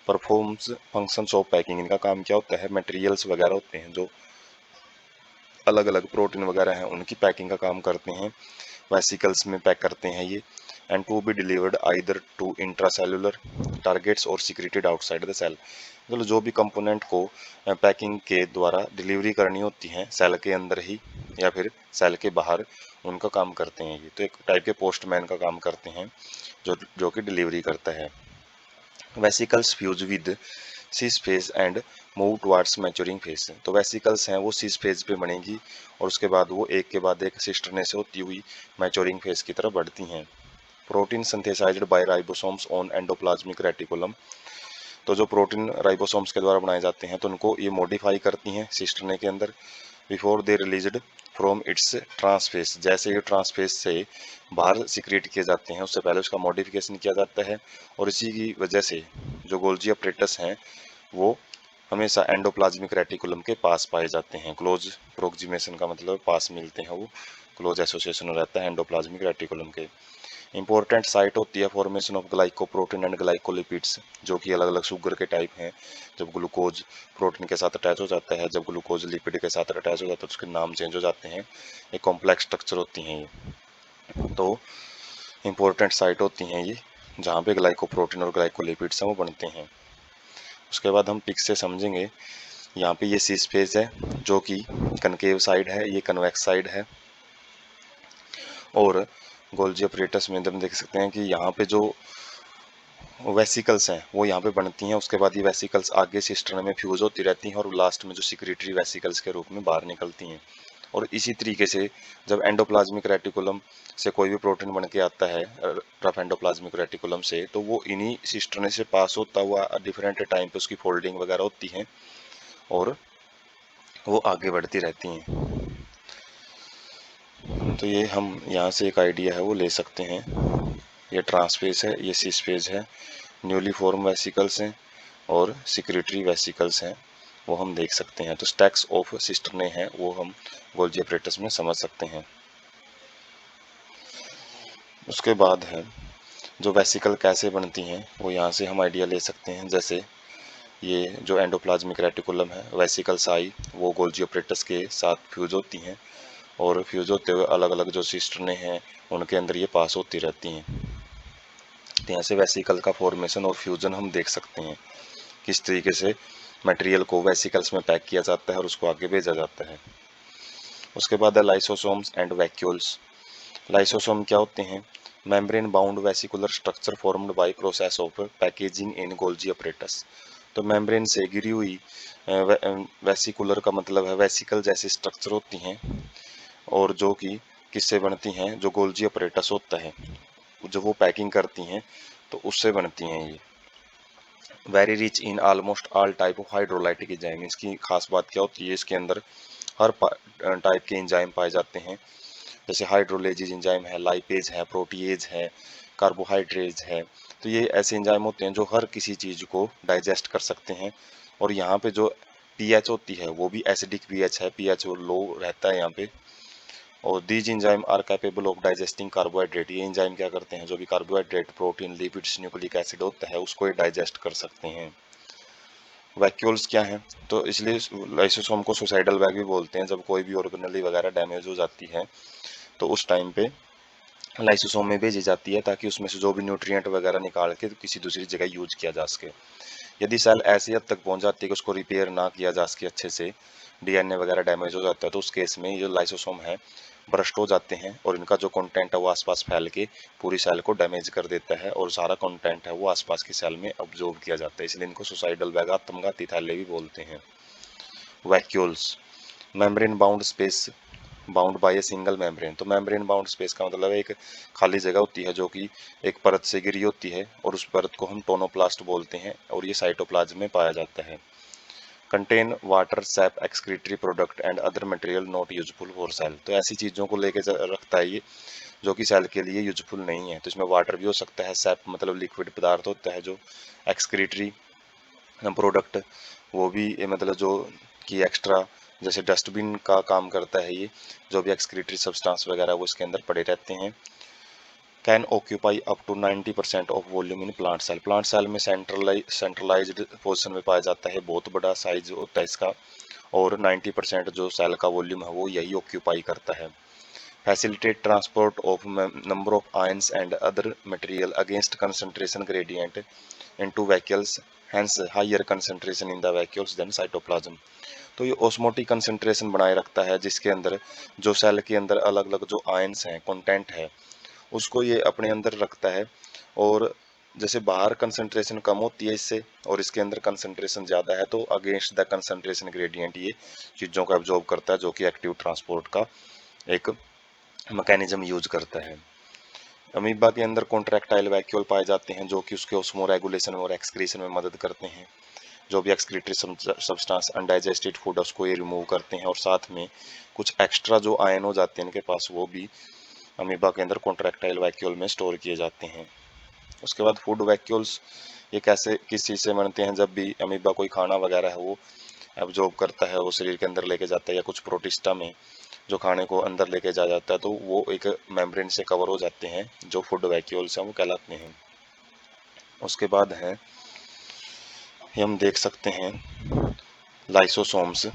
परफॉर्म्स फंक्शंस ऑफ पैकिंग, इनका काम क्या होता है? मटेरियल्स वगैरह होते हैं जो अलग अलग प्रोटीन वगैरह हैं उनकी पैकिंग का काम करते हैं, वेसिकल्स में पैक करते हैं ये। And to be delivered either to intracellular targets or secreted outside the cell. मतलब जो भी कंपोनेंट को पैकिंग के द्वारा डिलीवरी करनी होती है सेल के अंदर ही या फिर सेल के बाहर, उनका काम करते हैं ये। तो एक टाइप के पोस्टमैन का काम करते हैं जो कि डिलीवरी करता है। Vesicles fuse with cis phase and move towards maturing phase. तो वेसिकल्स हैं वो सिस फेज पे बनेगी और उसके बाद वो एक के बाद एक सिस्टरने से होती हुई मैच्योरिंग फेज की तरफ बढ़ती हैं। Protein synthesised by ribosomes on endoplasmic reticulum. तो जो प्रोटीन राइबोसोम्स के द्वारा बनाए जाते हैं तो उनको ये मॉडिफाई करती हैं सिस्टरने के अंदर before they released from its trans face. जैसे ये ट्रांसफेस से बाहर सिक्रेट किए जाते हैं उससे पहले उसका मॉडिफिकेशन किया जाता है, और इसी की वजह से जो गोल्जी अपरेटस हैं वो हमेशा एंडोप्लाज्मिक रेटिकुलम के पास पाए जाते हैं। क्लोज प्रोक्सिमेशन का मतलब पास मिलते हैं, वो क्लोज एसोसिएशन रहता है एंडोप्लाज्मिक रेटिकुलम के। इंपॉर्टेंट साइट होती है formation of glycoprotein and glycolipids, जो कि अलग अलग शुगर के टाइप हैं। जब ग्लूकोज प्रोटीन के साथ अटैच हो जाता है, जब ग्लूकोज लिपिड के साथ अटैच हो जाता है तो उसके नाम चेंज हो जाते हैं। एक कॉम्प्लेक्स स्ट्रक्चर होती हैं ये। तो इंपॉर्टेंट साइट होती हैं ये जहाँ पे ग्लाइकोप्रोटीन और ग्लाइकोलिपिड्स हैं वो बनते हैं। उसके बाद हम पिक से समझेंगे। यहाँ पे ये सिस फेज है जो कि कनकेव साइड है, ये कन्वेक्स साइड है। और गोल्जी अपरेटस में हम देख सकते हैं कि यहाँ पे जो वेसिकल्स हैं वो यहाँ पे बनती हैं, उसके बाद ये वेसिकल्स आगे सिस्टर्न में फ्यूज होती रहती हैं और लास्ट में जो सिक्रेटरी वेसिकल्स के रूप में बाहर निकलती हैं। और इसी तरीके से जब एंडोप्लाज्मिक रेटिकुलम से कोई भी प्रोटीन बन के आता है रफ एंडोप्लाज्मिक रेटिकुलम से, तो वो इन्हीं सिस्टर्न से पास होता हुआ डिफरेंट टाइम पे उसकी फोल्डिंग वगैरह होती है और वो आगे बढ़ती रहती हैं। तो ये हम यहाँ से एक आइडिया है वो ले सकते हैं। ये ट्रांसफेज है, ये सिस फेज है, न्यूली फॉर्म वेसिकल्स हैं और सिक्रेटरी वेसिकल्स हैं, वो हम देख सकते हैं। तो स्टैक्स ऑफ सिस्टर्ने हैं वो हम गोल्जी अपरेटस में समझ सकते हैं। उसके बाद है जो वेसिकल कैसे बनती हैं वो यहाँ से हम आइडिया ले सकते हैं। जैसे ये जो एंडोप्लाज्मिक रेटिकुलम है, वेसिकल्स आई वो गोल्जी अपरेटस के साथ फ्यूज होती हैं और फ्यूज होते हुए अलग अलग जो सिस्टर्ने हैं उनके अंदर ये पास होती रहती हैं। तो यहाँ से वेसिकल का फॉर्मेशन और फ्यूजन हम देख सकते हैं, किस तरीके से मटेरियल को वेसिकल्स में पैक किया जाता है और उसको आगे भेजा जाता है। उसके बाद है लाइसोसोम्स एंड वैक्यूल्स। लाइसोसोम क्या होते हैं? Membrane bound vesicular structure formed by process of packaging in Golgi apparatus. तो मेम्ब्रेन से घिरी हुई वेसिकुलर का मतलब है वेसिकल जैसी स्ट्रक्चर होती हैं, और जो कि किससे बनती हैं? जो गोल्जी अपरेटस होता है, जो वो पैकिंग करती हैं, तो उससे बनती हैं ये। Very rich in almost all type of hydrolytic enzyme. इसकी खास बात क्या होती है? इसके अंदर हर टाइप के एंजाइम पाए जाते हैं, जैसे हाइड्रोलेजिज एंजाइम है, लाइपेज है, प्रोटीएज है, कार्बोहाइड्रेज है। तो ये ऐसे एंजाइम होते हैं जो हर किसी चीज को डाइजेस्ट कर सकते हैं। और यहाँ पे जो पीएच होती है वो भी एसिडिक पीएच है, पीएच लो रहता है यहाँ पे। और these enzyme are capable of digesting carbohydrate. ये एंजाइम क्या करते हैं? जो भी carbohydrate, protein, lipids, nucleic acid होता है उसको ये डाइजेस्ट कर सकते हैं। वैक्यूल्स क्या हैं? तो इसलिए लाइसोसोम को सुसाइडल वैग भी बोलते हैं। जब कोई भी ऑर्गेनेली वगैरह डैमेज हो जाती है तो उस टाइम पे लाइसोसोम में भेजी जाती है, ताकि उसमें से जो भी न्यूट्रिएंट वगैरह निकाल के किसी दूसरी जगह यूज किया जा सके। यदि सेल ऐसी हद तक पहुंच जाती है कि उसको रिपेयर ना किया जा सके अच्छे से, डीएनए वगैरह डैमेज हो जाता है, तो उस केस में ये लाइसोसोम है भ्रष्ट हो जाते हैं, और इनका जो कंटेंट है वो आसपास फैल के पूरी सेल को डैमेज कर देता है, और सारा कंटेंट है वो आसपास की सेल में अब्जॉर्ब किया जाता है। इसलिए इनको सुसाइडल वैग, आत्मघाती थैले भी बोलते हैं। Vacuoles, membrane bound space bound by a single membrane. तो मेम्ब्रेन बाउंड स्पेस का मतलब है एक खाली जगह होती है जो कि एक परत से घिरी होती है, और उस परत को हम टोनोप्लास्ट बोलते हैं, और ये साइटोप्लाज्म में पाया जाता है। Contain water, SAP, excretory product and other material not useful for sale. तो ऐसी चीज़ों को लेके रखता है ये जो कि सेल के लिए यूजफुल नहीं है। तो इसमें वाटर भी हो सकता है, सैप मतलब लिक्विड पदार्थ होता है, जो एक्सक्रीटरी प्रोडक्ट वो भी मतलब जो कि एक्स्ट्रा जैसे डस्टबिन का काम करता है ये, जो भी एक्सक्रीटरी सब्सटेंस वगैरह वो इसके अंदर पड़े रहते हैं। Can occupy up to 90% of volume in plant cell. Plant cell में सेंट्रलाइज्ड पोजीशन में पाया जाता है, बहुत बड़ा साइज होता है इसका, और 90% जो सेल का वॉल्यूम है वो यही ऑक्यूपाई करता है। Facilitate transport of number of ions and other material against concentration gradient into vacuoles, hence higher concentration in the vacuoles than cytoplasm. तो ये ऑस्मोटिक कंसंट्रेशन बनाए रखता है, जिसके अंदर जो सेल के अंदर अलग अलग जो आयंस हैं, कंटेंट है, उसको ये अपने अंदर रखता है। और जैसे बाहर कंसंट्रेशन कम होती है इससे, और इसके अंदर कंसंट्रेशन ज़्यादा है, तो अगेंस्ट द कंसंट्रेशन ग्रेडियंट ये चीज़ों को एब्जॉर्ब करता है, जो कि एक्टिव ट्रांसपोर्ट का एक मैकेनिज्म यूज करता है। अमीबा के अंदर कॉन्ट्रैक्टाइल वैक्यूल पाए जाते हैं, जो कि उसके ऑस्मो रेगुलेशन और एक्सक्रीशन में मदद करते हैं। जो भी एक्सक्रीटरी सब्सटेंस, अनडाइजेस्टेड फूड, उसको ये रिमूव करते हैं, और साथ में कुछ एक्स्ट्रा जो आयन हो जाते हैं इनके पास, वो भी अमीबा के अंदर कॉन्ट्रैक्टाइल वैक्यूल में स्टोर किए जाते हैं। उसके बाद फूड वैक्यूल्स ये कैसे किस चीज़ से बनते हैं? जब भी अमीबा कोई खाना वगैरह है वो एब्जॉर्ब करता है, वो शरीर के अंदर लेके जाता है, या कुछ प्रोटिस्टा में जो खाने को अंदर लेके जाता है, तो वो एक मेम्ब्रेन से कवर हो जाते हैं, जो फूड वैक्यूल्स हैं वो कहलाते हैं। उसके बाद है हम देख सकते हैं लाइसोसोम्स।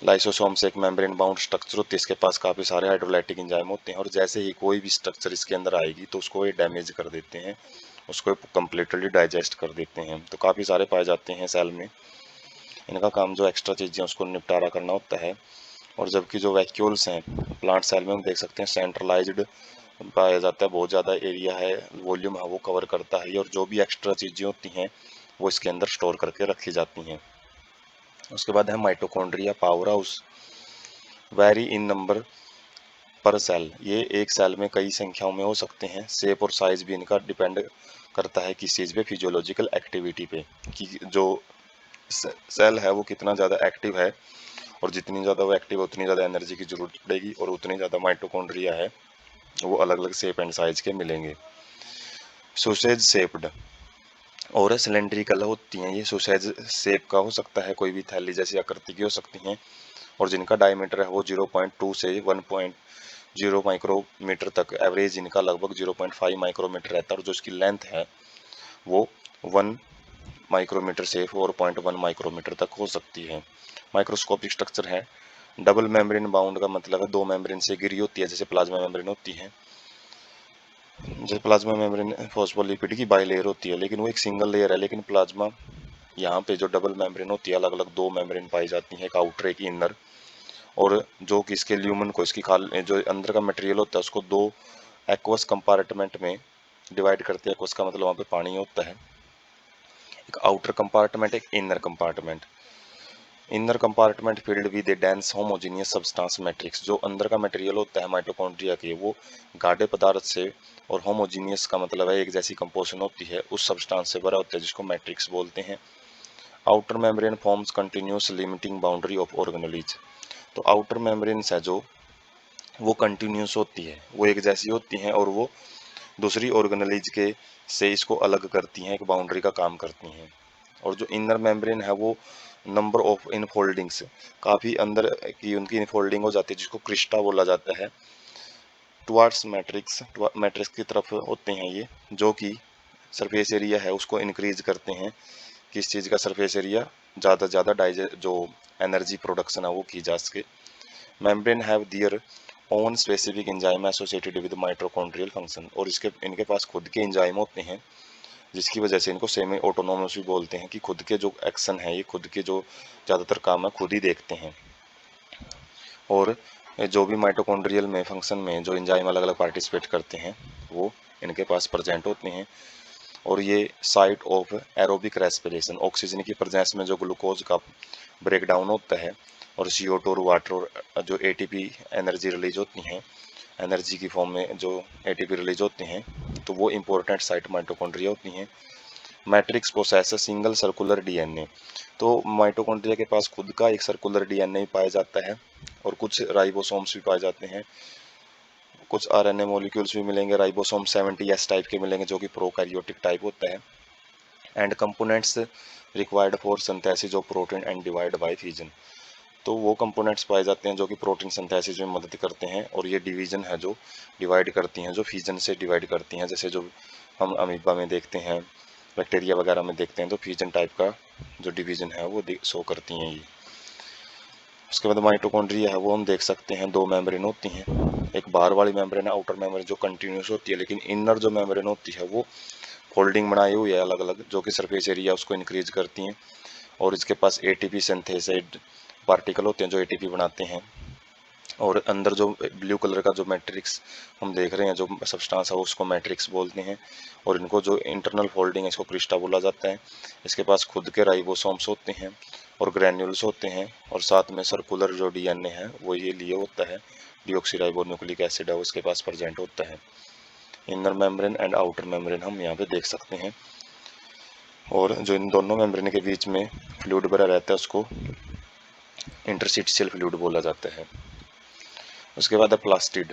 लाइसोसोम्स एक मेम्ब्रेन बाउंड स्ट्रक्चर होती है, इसके पास काफ़ी सारे हाइड्रोलाइटिक एंजाइम होते हैं, और जैसे ही कोई भी स्ट्रक्चर इसके अंदर आएगी तो उसको ये डैमेज कर देते हैं, उसको कम्प्लीटली डाइजेस्ट कर देते हैं। तो काफ़ी सारे पाए जाते हैं सेल में। इनका काम जो एक्स्ट्रा चीज़ें उसको निपटारा करना होता है। और जबकि जो वैक्यूल्स हैं प्लांट सेल में हम देख सकते हैं सेंट्रलाइज्ड पाया जाता है, बहुत ज़्यादा एरिया है, वॉल्यूम है वो कवर करता है, और जो भी एक्स्ट्रा चीज़ें होती हैं वो इसके अंदर स्टोर करके रखी जाती हैं। उसके बाद है माइटोकॉन्ड्रिया, पावर हाउस, वैरी इन नंबर पर सेल। ये एक सेल में कई संख्याओं में हो सकते हैं। शेप और साइज भी इनका डिपेंड करता है किस चीज़ पे? फिजियोलॉजिकल एक्टिविटी पे, कि जो सेल है वो कितना ज़्यादा एक्टिव है, और जितनी ज़्यादा वो एक्टिव है उतनी ज़्यादा एनर्जी की जरूरत पड़ेगी, और उतनी ज़्यादा माइटोकॉन्ड्रिया है वो अलग अलग शेप एंड साइज के मिलेंगे। सोसेज शेप्ड और सिलेंड्रिकल होती हैं। ये सोसेज शेप का हो सकता है, कोई भी थैली जैसी आकृति की हो सकती हैं, और जिनका डायमीटर है वो 0.2 से 1.0 माइक्रोमीटर तक, एवरेज इनका लगभग 0.5 माइक्रोमीटर रहता है, और जो इसकी लेंथ है वो 1 माइक्रोमीटर से 4.1 माइक्रोमीटर तक हो सकती है। माइक्रोस्कोपिक स्ट्रक्चर है। डबल मेम्ब्रेन बाउंड का मतलब है दो मेम्ब्रेन से घिरी होती है, जैसे प्लाज्मा मेम्ब्रेन होती है। जैसे प्लाज्मा मेम्ब्रेन फॉस्फोलिपिड की बाइलेयर होती है, लेकिन वो एक सिंगल लेयर है। लेकिन प्लाज्मा यहाँ पे जो डबल मेम्ब्रेन होती है, अलग अलग दो मेम्ब्रेन पाई जाती हैं, एक आउटर एक इनर, और जो कि इसके ल्यूमन को, इसकी खाल जो अंदर का मटेरियल होता है उसको दो एक्वस कंपार्टमेंट में डिवाइड करते हैं। एक्वस का मतलब वहाँ पे पानी होता है। एक आउटर कंपार्टमेंट, एक inner compartment. Inner compartment field with A dense homogeneous substance matrix. जो अंदर का मटेरियल होता है माइटोकॉन्ड्रिया के, वो गाढ़े पदार्थ से, और होमोजीनियस का मतलब है एक जैसी कंपोजिशन होती है, उस सब्सटेंस से भरा होता है जिसको मैट्रिक्स बोलते हैं। Outer membrane forms continuous limiting boundary of organelles. तो आउटर मेम्ब्रेन्स है जो वो कंटिन्यूस होती है, वो एक जैसी होती हैं और वो दूसरी ऑर्गेनेलिज के से इसको अलग करती हैं, एक बाउंड्री का काम करती हैं। और जो इनर मेम्ब्रेन है वो नंबर ऑफ इनफोल्डिंग्स, काफ़ी अंदर की उनकी इनफोल्डिंग हो जाती है जिसको क्रिस्टा बोला जाता है। टुवार्ड्स मैट्रिक्स, मैट्रिक्स की तरफ होते हैं ये, जो कि सरफेस एरिया है उसको इंक्रीज करते हैं। किस चीज़ का सरफेस एरिया ज़्यादा से ज़्यादा जो एनर्जी प्रोडक्शन है वो की जा सके। Membrane have their own specific enzyme associated with mitochondrial function. और इनके पास खुद के एंजाइम होते हैं जिसकी वजह से इनको सेमी ऑटोनोमस भी बोलते हैं, कि खुद के जो एक्शन है, ये खुद के जो ज़्यादातर काम है खुद ही देखते हैं। और जो भी माइटोकॉन्ड्रियल में फंक्शन में जो एंजाइम अलग अलग पार्टिसिपेट करते हैं वो इनके पास प्रेजेंट होते हैं। और ये site of aerobic respiration, oxygen की प्रेजेंस में जो ग्लूकोज का ब्रेक डाउन होता है और CO2 और वाटर और जो ATP एनर्जी रिलीज होती हैं, एनर्जी की फॉर्म में जो ATP रिलीज होते हैं, तो वो इंपॉर्टेंट साइट माइटोकॉन्ड्रिया होती हैं। Matrix possess single circular DNA। तो माइटोकॉन्ड्रिया के पास खुद का एक सर्कुलर DNA भी पाया जाता है और कुछ राइबोसोम्स भी पाए जाते हैं। कुछ RNA मॉलिक्यूल्स भी मिलेंगे, राइबोसोम 70S टाइप के मिलेंगे जो कि प्रोकैरियोटिक टाइप होता है। And components required for synthesis of protein and divide by fission. तो वो कंपोनेंट्स पाए जाते हैं जो कि प्रोटीन सिंथेसिस में मदद करते हैं, और ये डिवीजन है जो डिवाइड करती हैं, जो फिजन से डिवाइड करती हैं। जैसे जो हम अमीबा में देखते हैं, बैक्टीरिया वगैरह में देखते हैं, तो फिजन टाइप का जो डिवीजन है वो शो करती हैं ये। उसके बाद माइटोकॉन्ड्रिया है वो हम देख सकते हैं, दो मेम्ब्रेन होती हैं। एक बाहर वाली मेम्ब्रेन है, आउटर मेम्ब्रेन, जो कंटिन्यूस होती है, लेकिन इनर जो मेम्ब्रेन होती है वो फोल्डिंग बनाई हुई है अलग अलग, जो कि सरफेस एरिया उसको इंक्रीज करती हैं। और इसके पास ATP सिंथेसाइड पार्टिकल होते हैं जो ATP बनाते हैं। और अंदर जो ब्लू कलर का जो मैट्रिक्स हम देख रहे हैं, जो सब्सटेंस है उसको मैट्रिक्स बोलते हैं। और इनको जो इंटरनल फोल्डिंग है इसको क्रिस्टा बोला जाता है। इसके पास खुद के राइबोसोम्स होते हैं और ग्रैन्यूल्स होते हैं, और साथ में सर्कुलर जो DNA है वो ये लिए होता है, डीऑक्सीराइबोन्यूक्लिक एसिड है उसके पास प्रेजेंट होता है। Inner membrane and outer membrane हम यहाँ पे देख सकते हैं। और जो इन दोनों मेम्ब्रेन के बीच में फ्लूइड भरा रहता है उसको इंटरस्टिशियल फ्लूइड बोला जाता है। उसके बाद है plastid.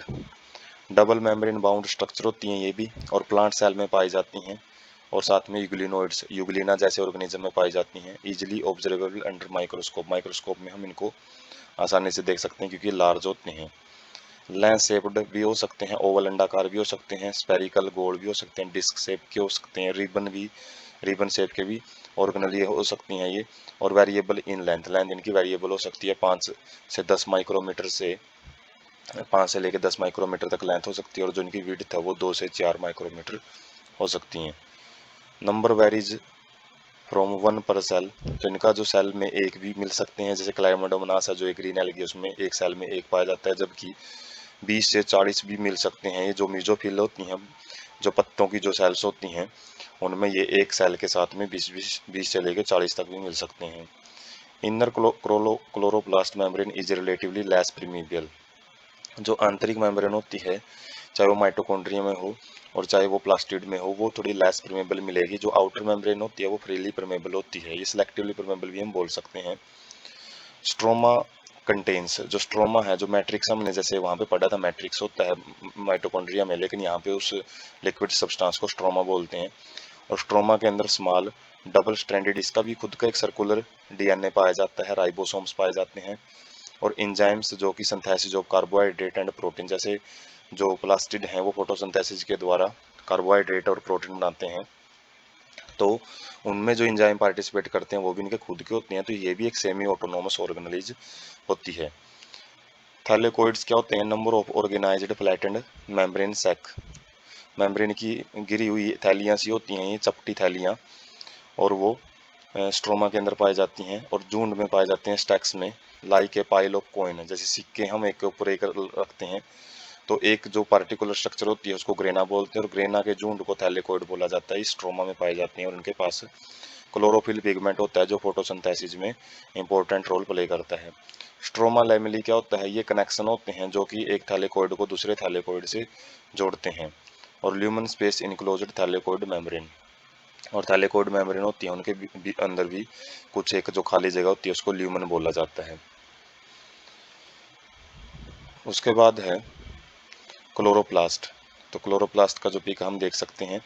Double membrane bound structure होती हैं ये भी, और प्लांट सेल में पाई जाती हैं। और साथ में यूग्लिनोइड्स, यूग्लिना जैसे ऑर्गेनिज्म में पाई जाती हैं। Easily observable under microscope, microscope में हम इनको आसानी से देख सकते हैं क्योंकि लार्ज होते हैं। लेंस शेप्ड भी हो सकते हैं, ओवल अंडाकार भी हो सकते हैं, स्पेरिकल गोल भी हो सकते हैं, डिस्क शेप के हो सकते हैं, रिबन शेप के भी ऑर्गेनली हो सकती हैं ये। और वेरिएबल इन लेंथ, लेंथ इनकी वेरिएबल हो सकती है, 5 से 10 माइक्रोमीटर से 5 से लेकर 10 माइक्रोमीटर तक लेंथ हो सकती है। और जो इनकी विड्थ है वो 2 से 4 माइक्रोमीटर हो सकती हैं। नंबर वेरीज फ्रॉम 1 पर सेल, तो इनका जो सेल में एक भी मिल सकते हैं, जैसे क्लाइमाडोमोनास है जो एक ग्रीन एल्गी, उसमें एक सेल में एक पाया जाता है, जबकि 20 से 40 भी मिल सकते हैं। ये जो मीजोफिल होती हैं, जो पत्तों की जो सेल्स होती हैं, उनमें ये एक सेल के साथ में 20 से लेकर 40 तक भी मिल सकते हैं। Inner chloroplast membrane is relatively less permeable. जो आंतरिक मेम्ब्रेन होती है, चाहे वो माइटोकॉन्ड्रिया में हो और चाहे वो प्लास्टिड में हो, वो थोड़ी लेस परमेबल मिलेगी। जो आउटर मेम्ब्रेन होती है वो फ्रीली परमेबल होती है, ये सिलेक्टिवली परमेबल भी हम बोल सकते हैं। स्ट्रोमा कंटेन्स, जो स्ट्रोमा है, जो मैट्रिक्स हमने जैसे वहाँ पे पढ़ा था, मैट्रिक्स होता है माइटोकॉन्ड्रिया में, लेकिन यहाँ पे उस लिक्विड सब्सटेंस को स्ट्रोमा बोलते हैं। और स्ट्रोमा के अंदर स्मॉल डबल स्ट्रैंडेड, इसका भी खुद का एक सर्कुलर DNA पाया जाता है, राइबोसोम्स पाए जाते हैं। और एंजाइम्स जो कि synthesis of carbohydrate and protein, जैसे जो प्लास्टिड हैं वो फोटोसिंथेसिस के द्वारा कार्बोहाइड्रेट और प्रोटीन बनाते हैं, तो उनमें जो एंजाइम पार्टिसिपेट करते हैं वो भी इनके खुद के होते हैं। तो ये भी एक सेमी ऑटोनोमस ऑर्गेनेलिज होती है। थैलेकोइड्स क्या होते हैं? Number of organised flattened membrane sac, membrane की गिरी हुई थैलियाँ सी होती हैं, ये चपटी थैलियाँ, और वो स्ट्रोमा के अंदर पाई जाती हैं और झुंड में पाए जाते हैं स्टैक्स में, like a pile of coin. जैसे सिक्के हम एक के ऊपर एक रखते हैं तो एक जो पार्टिकुलर स्ट्रक्चर होती है उसको ग्रेना बोलते हैं और ग्रेना के झुंड को थैलेकोइड बोला जाता है। इस स्ट्रोमा में पाई जाती हैं और उनके पास क्लोरोफिल पिगमेंट होता है जो फोटोसिंथेसिस में इंपॉर्टेंट रोल प्ले करता है। स्ट्रोमा लैमेली क्या होता है, ये कनेक्शन होते हैं जो कि एक थैलेकोइड को दूसरे थैलेकोइड से जोड़ते हैं। और ल्यूमन स्पेस इनक्लोज्ड थैलेकोइड मेम्ब्रेन, और थैलेकोइड मेम्ब्रेन होती है उनके अंदर भी कुछ एक जो खाली जगह होती है उसको ल्यूमन बोला जाता है। उसके बाद है क्लोरोप्लास्ट। तो क्लोरोप्लास्ट का जो पिक हम देख सकते हैं,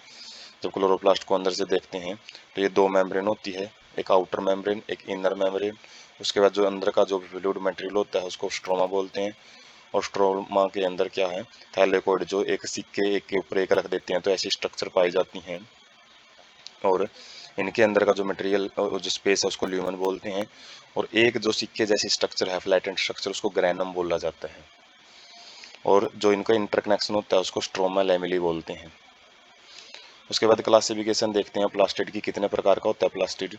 जब क्लोरोप्लास्ट को अंदर से देखते हैं तो ये दो मेम्ब्रेन होती है, एक आउटर मेम्ब्रेन एक इनर मेम्ब्रेन। उसके बाद जो अंदर का जो फ्लूइड मटेरियल होता है उसको स्ट्रोमा बोलते हैं। और स्ट्रोमा के अंदर क्या है, थैलेकोइड जो एक सिक्के एक के ऊपर एक रख देते हैं तो ऐसी स्ट्रक्चर पाई जाती हैं। और इनके अंदर का जो मटेरियल जो स्पेस है उसको ल्यूमन बोलते हैं। और एक जो सिक्के जैसी स्ट्रक्चर है फ्लैटेंड स्ट्रक्चर उसको ग्रेनम बोला जाता है। और जो इनका इंटरकनेक्शन होता है उसको स्ट्रोमा लैमेली बोलते हैं। उसके बाद क्लासिफिकेशन देखते हैं प्लास्टिड की, कितने प्रकार का होता है प्लास्टिड।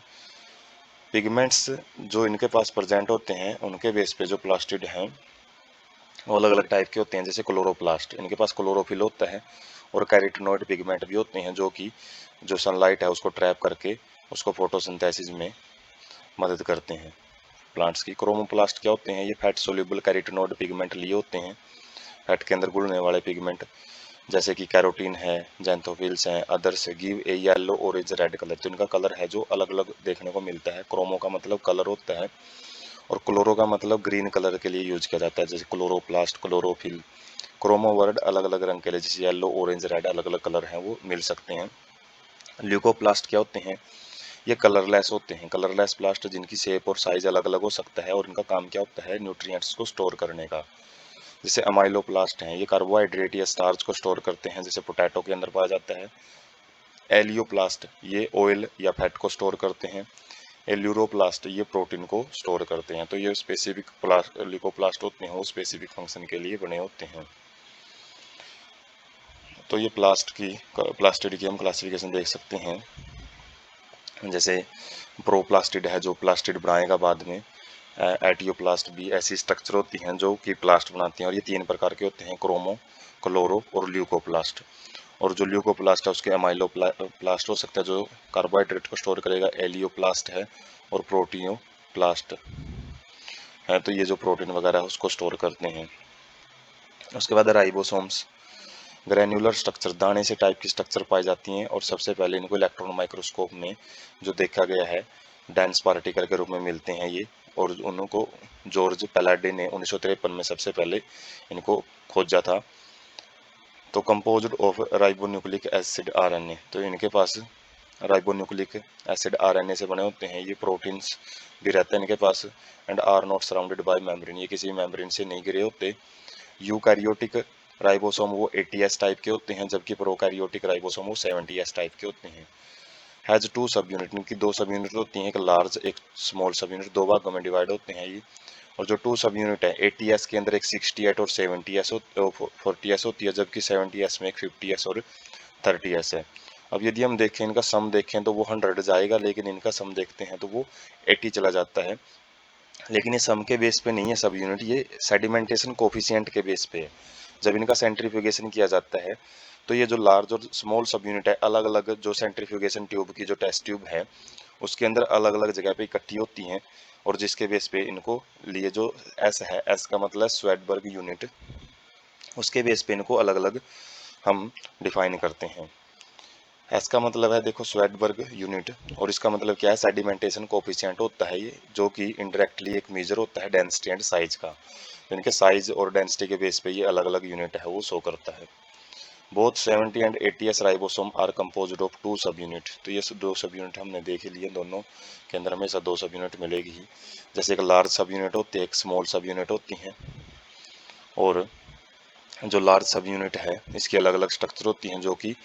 पिगमेंट्स जो इनके पास प्रेजेंट होते हैं उनके बेस पे जो प्लास्टिड हैं वो अलग अलग टाइप के होते हैं। जैसे क्लोरोप्लास्ट, इनके पास क्लोरोफिल होता है और कैरोटीनॉइड पिगमेंट भी होते हैं जो कि जो सनलाइट है उसको ट्रैप करके उसको फोटोसिंथेसिस में मदद करते हैं प्लांट्स की। क्रोमोप्लास्ट क्या होते हैं, ये फैट सोल्यूबल कैरोटीनॉइड पिगमेंट लिए होते हैं, फैट के अंदर घुलने वाले पिगमेंट, जैसे कि कैरोटीन है, जैंथोफिल्स हैं, others give a yellow orange red colour. तो इनका कलर है जो अलग अलग देखने को मिलता है। क्रोमो का मतलब कलर होता है और क्लोरो का मतलब ग्रीन कलर के लिए यूज किया जाता है, जैसे क्लोरोप्लास्ट, क्लोरोफिल। क्रोमो वर्ड अलग अलग रंग के लिए, जैसे येलो ऑरेंज रेड अलग अलग कलर हैं वो मिल सकते हैं। ल्यूकोप्लास्ट क्या होते हैं, ये कलरलेस होते हैं। कलरलेस प्लास्ट जिनकी शेप और साइज अलग अलग हो सकता है और इनका काम क्या होता है, न्यूट्रिएंट्स को स्टोर करने का। जैसे अमाइलोप्लास्ट हैं, ये कार्बोहाइड्रेट या स्टार्च को स्टोर करते हैं, जैसे पोटैटो के अंदर पाया जाता है। एलियोप्लास्ट ये ऑयल या फैट को स्टोर करते हैं। एल्यूरोप्लास्ट ये प्रोटीन को स्टोर करते हैं। तो ये स्पेसिफिक ल्यूकोप्लास्ट होते हैं वो स्पेसिफिक फंक्शन के लिए बने होते हैं। तो ये प्लास्टिड की हम क्लासिफिकेशन देख सकते हैं। जैसे प्रोप्लास्टिड है जो प्लास्टिड बनाएगा बाद में। एटियोप्लास्ट भी ऐसी स्ट्रक्चर होती हैं जो कि प्लास्ट बनाती हैं और ये तीन प्रकार के होते हैं, क्रोमो, क्लोरो और ल्यूकोप्लास्ट। और जो ल्यूकोप्लास्ट है उसके अमाइलोप्लास्ट हो सकता है जो कार्बोहाइड्रेट को स्टोर करेगा, एलियोप्लास्ट है, और प्रोटीनोप्लास्ट है तो ये जो प्रोटीन वगैरह है उसको स्टोर करते हैं। उसके बाद राइबोसोम्स, ग्रैन्युलर स्ट्रक्चर, दाने से टाइप की स्ट्रक्चर पाई जाती हैं और सबसे पहले इनको इलेक्ट्रॉन माइक्रोस्कोप में जो देखा गया है डेंस पार्टिकल के रूप में मिलते हैं ये। और उनको जॉर्ज पैलाडे ने 1953 में सबसे पहले इनको खोजा था। तो composed of ribonucleic acid RNA, तो इनके पास राइबोन्यूक्लिक एसिड आरएनए से बने होते हैं। ये प्रोटीन्स भी रहते हैं इनके पास। And are not surrounded by membrane, ये किसी मेम्ब्रेन से नहीं घिरे होते। यूकैरियोटिक राइबोसोम वो 80S टाइप के होते हैं जबकि प्रोकैरियोटिक राइबोसोम वो 70S टाइप के होते हैं। हैज टू सब यूनिट, इनकी दो सब यूनिट होती हैं, एक लार्ज एक स्मॉल सब यूनिट, दो भागों में डिवाइड होते हैं ये। और जो टू सब यूनिट है 80S के अंदर एक 68 और 40S होती है, जबकि 70S में एक 50S और 30S है। अब यदि हम देखें इनका सम देखें तो वो 100 जाएगा, लेकिन इनका सम देखते हैं तो वो 80 चला जाता है। लेकिन ये सम के बेस पे नहीं है सब यूनिट, ये सेडिमेंटेशन कोफिशिएंट के बेस पे है। जब इनका सेंट्रीफ्यूगेशन किया जाता है तो ये जो लार्ज और स्मॉल सब यूनिट है अलग अलग जो सेंट्रीफ्यूगेशन ट्यूब की जो टेस्ट ट्यूब है उसके अंदर अलग अलग जगह पे इकट्ठी होती हैं। और जिसके बेस पे इनको लिए जो एस है, एस का मतलब स्वेडबर्ग यूनिट, उसके बेस पे इनको अलग अलग हम डिफाइन करते हैं। एस का मतलब है देखो स्वेडबर्ग यूनिट, और इसका मतलब क्या है, सेडिमेंटेशन कोफिशिएंट होता है ये, जो कि इनडायरेक्टली एक मेजर होता है डेंसिटी एंड साइज का। तो इनके साइज और डेंसिटी के बेस पे ये अलग अलग यूनिट है वो शो करता है। Both 70 and 80S ribosome are composed of two subunit, तो ये दो सब यूनिट हमने देख लिए, दोनों के अंदर हमेशा दो सब यूनिट मिलेगी ही। जैसे एक लार्ज सब यूनिट होती है, एक स्मॉल सब यूनिट होती हैं। और जो लार्ज सब यूनिट है इसकी अलग अलग स्ट्रक्चर होती हैं जो कि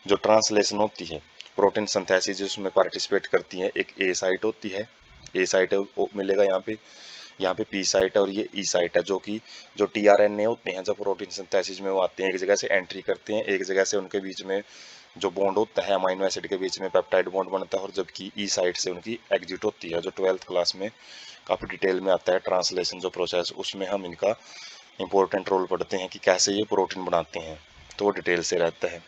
जो ट्रांसलेशन होती है प्रोटीन सिंथेसिस जिसमें पार्टिसिपेट करती है। एक ए साइट होती है, ए साइट मिलेगा यहाँ पे पी साइट है और ये ई साइट है, जो कि जो टीआरएनए होते हैं जब प्रोटीन सिंथेसिस में वो आते हैं एक जगह से एंट्री करते हैं, एक जगह से उनके बीच में जो बॉन्ड होता है अमाइनो एसिड के बीच में पेप्टाइड बॉन्ड बनता है, और जबकि ई साइड से उनकी एग्जिट होती है, जो 12th क्लास में काफ़ी डिटेल में आता है ट्रांसलेशन जो प्रोसेस, उसमें हम इनका इंपॉर्टेंट रोल पढ़ते हैं कि कैसे ये प्रोटीन बनाते हैं, तो वो डिटेल से रहता है।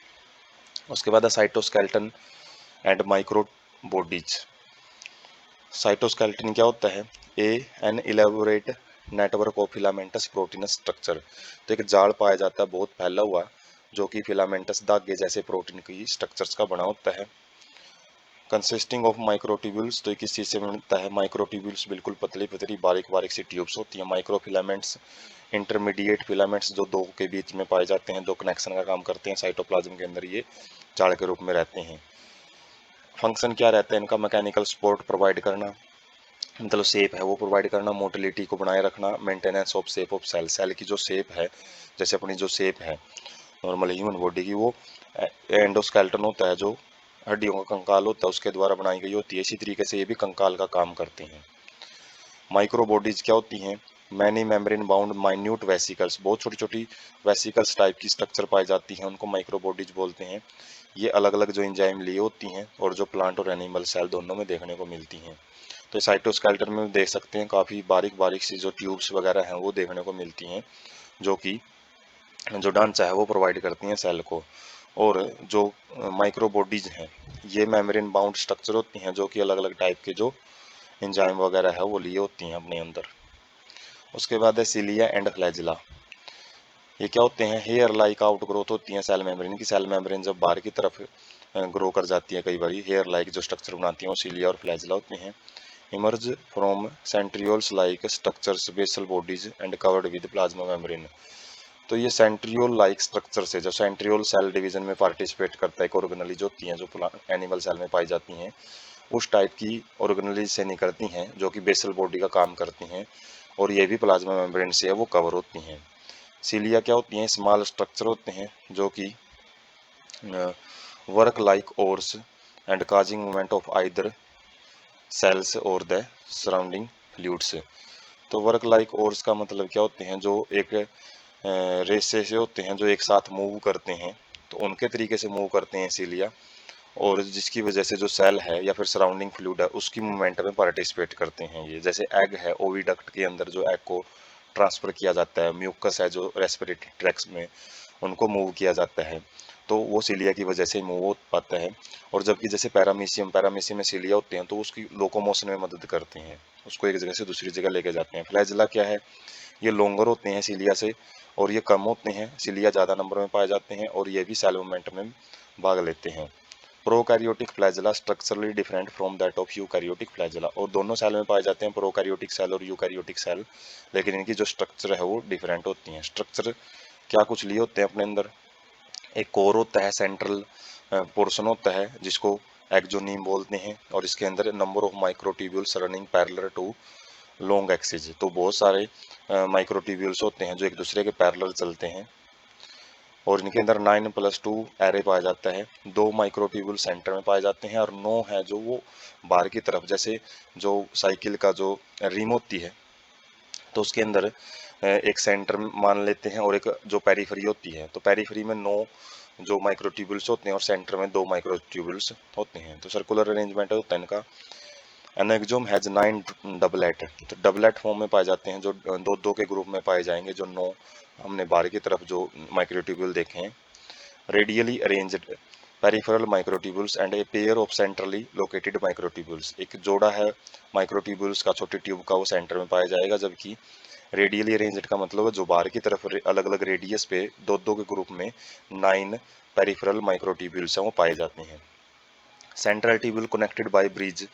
उसके बाद cytoskeleton and micro bodies. Cytoskeleton क्या होता है? N elaborate network of filamentous proteins structure. तो एक जाल पाया जाता है बहुत फैला हुआ, जो कि फिलामेंटस धागे जैसे प्रोटीन की स्ट्रक्चर्स का बना होता है। कंसिस्टिंग ऑफ माइक्रोट्यूब्यूल्स, तो किस चीज़ से बनता है? माइक्रोट्यूब्यूल्स बिल्कुल पतली पतली बारीक बारीक सी ट्यूब्स होती हैं। माइक्रोफिलामेंट्स इंटरमीडिएट फिलामेंट्स जो दो के बीच में पाए जाते हैं, दो कनेक्शन का काम करते हैं साइटोप्लाज्म के अंदर, ये जाल के रूप में रहते हैं। फंक्शन क्या रहता है इनका? मैकेनिकल सपोर्ट प्रोवाइड करना, मतलब शेप है वो प्रोवाइड करना, मोटिलिटी को बनाए रखना, maintenance of shape of cell, cell की जो शेप है, जैसे अपनी जो शेप है नॉर्मल ह्यूमन बॉडी की, वो एंडोस्केलेटन होता है जो हड्डियों का कंकाल होता है उसके द्वारा बनाई गई होती है, इसी तरीके से ये भी कंकाल का काम करते हैं। माइक्रो बॉडीज क्या होती हैं? Many membrane bound minute vesicles, बहुत छोटी छोटी वेसिकल्स टाइप की स्ट्रक्चर पाई जाती हैं, उनको माइक्रो बॉडीज बोलते हैं। ये अलग अलग जो एंजाइम लिए होती हैं और जो प्लांट और एनिमल सेल दोनों में देखने को मिलती हैं। तो साइटोस्केलेटन में देख सकते हैं काफ़ी बारीक बारीक सी जो ट्यूब्स वगैरह हैं वो देखने को मिलती हैं, जो कि जो ढांचा है वो प्रोवाइड करती हैं सेल को। और जो माइक्रो बॉडीज हैं ये मेम्ब्रेन बाउंड स्ट्रक्चर होती हैं, जो कि अलग अलग टाइप के जो एंजाइम वगैरह है वो लिए होती हैं अपने अंदर। उसके बाद है सिलिया एंड फ्लैजिला। ये क्या होते हैं? हेयर लाइक आउट ग्रोथ होती है सेल मेम्ब्रेन की। सेल मेम्ब्रेन जब बाहर की तरफ ग्रो कर जाती है कई बार, हेयर लाइक जो स्ट्रक्चर बनाती हैं वो सिलिया और फ्लैजिला होती हैं। Emerge from centrioles like structures basal bodies and covered with plasma membrane. तो ये सेंट्रियोल लाइक स्ट्रक्चर से, जो सेंट्रियोल सेल डिवीजन में पार्टिसिपेट करता है, एक ऑर्गेनेली जो होती हैं जो एनिमल सेल में पाई जाती हैं, उस टाइप की ऑर्गेनेली से निकलती हैं जो कि बेसल बॉडी का काम करती हैं, और ये भी प्लाज्मा मेम्ब्रेन से है वो कवर होती हैं। सीलिया क्या होती हैं? स्मॉल स्ट्रक्चर होते हैं जो कि work like oars and causing movement of either cells or the surrounding fluids. तो वर्क लाइक ओर्स का मतलब क्या होते हैं? जो एक रेसे से होते हैं जो एक साथ मूव करते हैं, तो उनके तरीके से मूव करते हैं सीलिया, और जिसकी वजह से जो सेल है या फिर सराउंडिंग फ्लूइड है उसकी मूवमेंट में पार्टिसिपेट करते हैं। ये जैसे एग है, ओविडक्ट के अंदर जो एग को ट्रांसफर किया जाता है, म्यूकस है जो रेस्पिरेटरी ट्रैक्ट्स में उनको मूव किया जाता है, तो वो सीलिया की वजह से मूव हो पाता है। और जबकि जैसे पैरामीशियम पैरामीशियम में सीलिया होते हैं तो उसकी लोकोमोशन में मदद करते हैं, उसको एक जगह से दूसरी जगह लेके जाते हैं। फ्लैजिला क्या है? ये लोंगर होते हैं सीलिया से, और ये कम होते हैं, सीलिया ज़्यादा नंबर में पाए जाते हैं, और ये भी सेल मूवमेंट में भाग लेते हैं। Prokaryotic flagella structurally different from that of eukaryotic flagella, और दोनों सेल में पाए जाते हैं, प्रोकैरियोटिक सेल और यूकैरियोटिक सेल, लेकिन इनकी जो स्ट्रक्चर है वो डिफरेंट होती हैं। स्ट्रक्चर क्या कुछ लिए होते हैं अपने अंदर? एक कोर होता है, सेंट्रल पोर्शन होता है जिसको एक्सोनीम बोलते हैं, और इसके अंदर number of microtubules running parallel to long axis. तो बहुत सारे माइक्रोट्यूब्यूल्स होते हैं जो एक दूसरे के पैरेलल चलते हैं, और इनके अंदर 9+2 एरे पाया जाता है। 2 माइक्रोट्यूब्यूल सेंटर में पाए जाते हैं और 9 है जो वो बाहर की तरफ, जैसे जो साइकिल का जो रिम होती है तो उसके अंदर एक सेंटर मान लेते हैं और एक जो पेरीफेरी होती है, तो पेरीफेरी में 9 जो माइक्रोट्यूब्यूल्स होते हैं और सेंटर में 2 माइक्रोट्यूब्यूल्स होते हैं। तो सर्कुलर अरेंजमेंट होता है इनका। एनेक्सोम हैज 9 डबलेट, तो डबलेट फॉर्म में पाए जाते हैं, जो दो दो के ग्रुप में पाए जाएंगे, जो 9 हमने बाहर की तरफ जो माइक्रोट्यूब्यूल देखे हैं। Radially arranged peripheral microtubules and a pair of centrally located microtubules, एक जोड़ा है माइक्रोट्यूब्यूल्स का छोटे ट्यूब का वो सेंटर में पाया जाएगा, जबकि रेडियली अरेंज्ड का मतलब है जो बाहर की तरफ अलग अलग रेडियस पे दो दो के ग्रुप में 9 पेरिफेरल माइक्रोट्यूब्यूल्स हैं वो पाए जाते हैं। Central tubule connected by bridge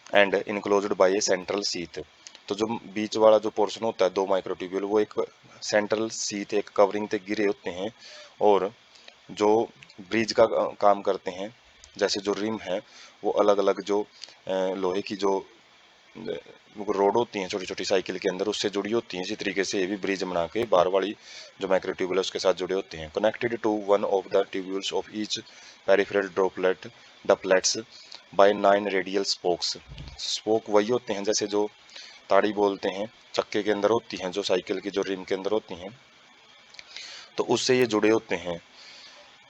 and enclosed bye A central sheath, तो जो बीच वाला जो पोर्शन होता है 2 माइक्रोट्यूब्यूल वो एक सेंट्रल सीथ एक कवरिंग पे गिरे होते हैं, और जो ब्रिज का काम करते हैं, जैसे जो रिम है वो अलग अलग जो लोहे की जो रोड होती हैं छोटी छोटी साइकिल के अंदर उससे जुड़ी होती हैं, इसी तरीके से ये भी ब्रिज बना के बाहर वाली जो माइक्रोट्यूब्यूल है उसके साथ जुड़े होते हैं। Connected to one of the tubules of each peripheral droplet doublets by 9 radial spokes. Spoke वही होते हैं जैसे जो ताड़ी बोलते हैं चक्के के अंदर होती हैं, जो साइकिल की जो रिम के अंदर होती हैं, तो उससे ये जुड़े होते हैं।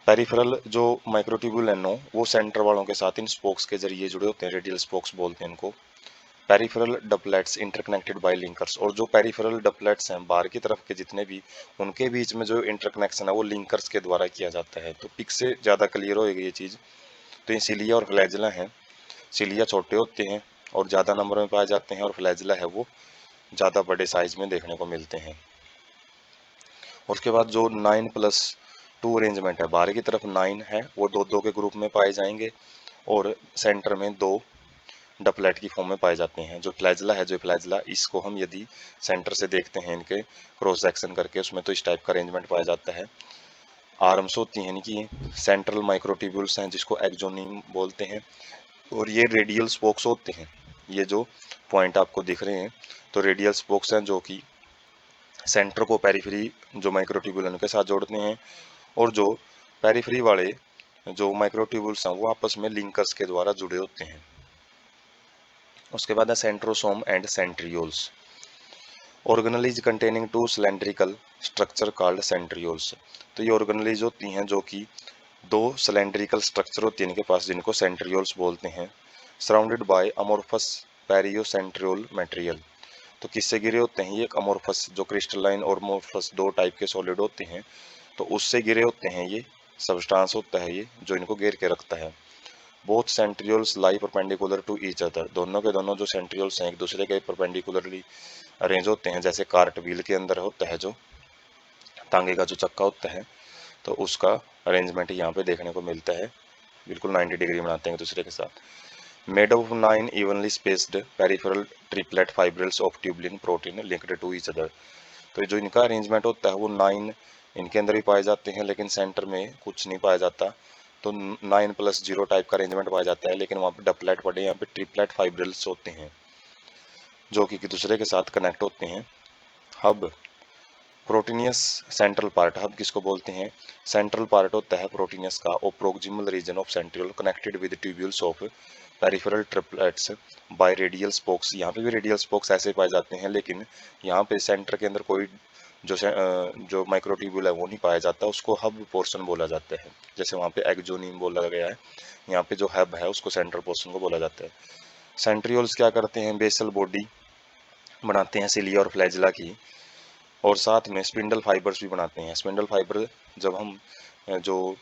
पेरिफेरल जो माइक्रोट्यूब्यूल है नो, वो सेंटर वालों के साथ इन स्पोक्स के जरिए जुड़े होते हैं, रेडियल स्पोक्स बोलते हैं इनको। पेरिफेरल डपलेट्स इंटरकनेक्टेड बाय लिंकर्स, और जो पेरिफेरल डपलेट्स हैं बाहर की तरफ के जितने भी, उनके बीच में जो इंटरकनेक्शन है वो लिंकर्स के द्वारा किया जाता है। तो पिक से ज़्यादा क्लियर होगी ये चीज़। तो ये सिलिया और फ्लैजिला हैं। सिलिया छोटे होते हैं और ज़्यादा नंबर में पाए जाते हैं, और फ्लैजिला है वो ज़्यादा बड़े साइज में देखने को मिलते हैं। उसके बाद जो 9+2 अरेंजमेंट है, बाहर की तरफ 9 है, वो दो दो के ग्रुप में पाए जाएंगे, और सेंटर में 2 डपलेट की फॉर्म में पाए जाते हैं। जो फ्लैजिला है, जो फ्लैजिला, इसको हम यदि सेंटर से देखते हैं इनके क्रॉस सेक्शन करके, उसमें तो इस टाइप का अरेंजमेंट पाया जाता है। आर्म्स होती हैं इनकी, सेंट्रल माइक्रोट्यूब्यूल्स हैं जिसको एक्सोनिम बोलते हैं, और ये रेडियल स्पोक्स होते हैं। ये जो पॉइंट आपको दिख रहे हैं, तो रेडियल स्पोक्स हैं जो कि सेंटर को पेरिफेरी जो माइक्रोट्यूब्यूल है उनके साथ जोड़ते हैं, और जो पेरिफेरी वाले जो माइक्रोट्यूब्यूल्स हैं वो आपस में लिंकर्स के द्वारा जुड़े होते हैं। उसके बाद है centrosome and centrioles. Organelles containing 2 cylindrical structure called centrioles. तो ये ऑर्गेनेलीज होती हैं जो कि 2 सिलेंड्रिकल स्ट्रक्चर होती हैं इनके पास, जिनको सेंट्रियोल्स बोलते हैं। Surrounded by amorphous pericentriolar material. तो किससे घिरे होते हैं ये? एक अमोर्फस, जो क्रिस्टलाइन और मोर्फस 2 टाइप के सॉलिड होते हैं, तो उससे घिरे होते हैं ये सब्सटेंस होता है ये जो इनको घेर के रखता है। Both centrioles lie perpendicular to each other. दोनों के दोनों जो सेंट्रियोल्स हैं एक दूसरे के परपेंडिकुलरली अरेंज होते हैं, जैसे कार्ट व्हील के अंदर होता है जो तांगे का जो चक्का होता है, तो उसका अरेंजमेंट यहाँ पे देखने को मिलता है। बिल्कुल 90 डिग्री बनाते हैं एक दूसरे के साथ। Made of 9 evenly spaced peripheral triplet fibrils of tubulin protein linked to each other. तो जो इनका अरेंजमेंट होता है वो 9 इनके अंदर भी पाए जाते हैं, लेकिन सेंटर में कुछ नहीं पाया जाता। तो 9+0 टाइप का अरेंजमेंट पाया जाता है, लेकिन वहाँ पे डपलेट पड़े, यहाँ पे ट्रिपलेट फाइब्रिल्स होते हैं जो कि दूसरे के साथ कनेक्ट होते हैं। Hub proteinaceous central part. Hub किसको बोलते हैं? सेंट्रल पार्ट होता है प्रोटीनियस का, और proximal region of centriole connected with tubules of peripheral triplets by radial spokes. यहाँ पे भी रेडियल स्पोक्स ऐसे पाए जाते हैं, लेकिन यहाँ पे सेंटर के अंदर कोई जो माइक्रोट्यूब्यूल है वो नहीं पाया जाता, उसको हब पोर्शन बोला जाता है। जैसे वहाँ पे एक्सोनिम बोला गया है, यहाँ पे जो हब है उसको सेंट्रल पोर्शन को बोला जाता है। सेंट्रियोल्स क्या करते हैं? बेसल बॉडी बनाते हैं सिलिया और फ्लैजिला की, और साथ में स्पिंडल फाइबर्स भी बनाते हैं। स्पिंडल फाइबर जब हम जो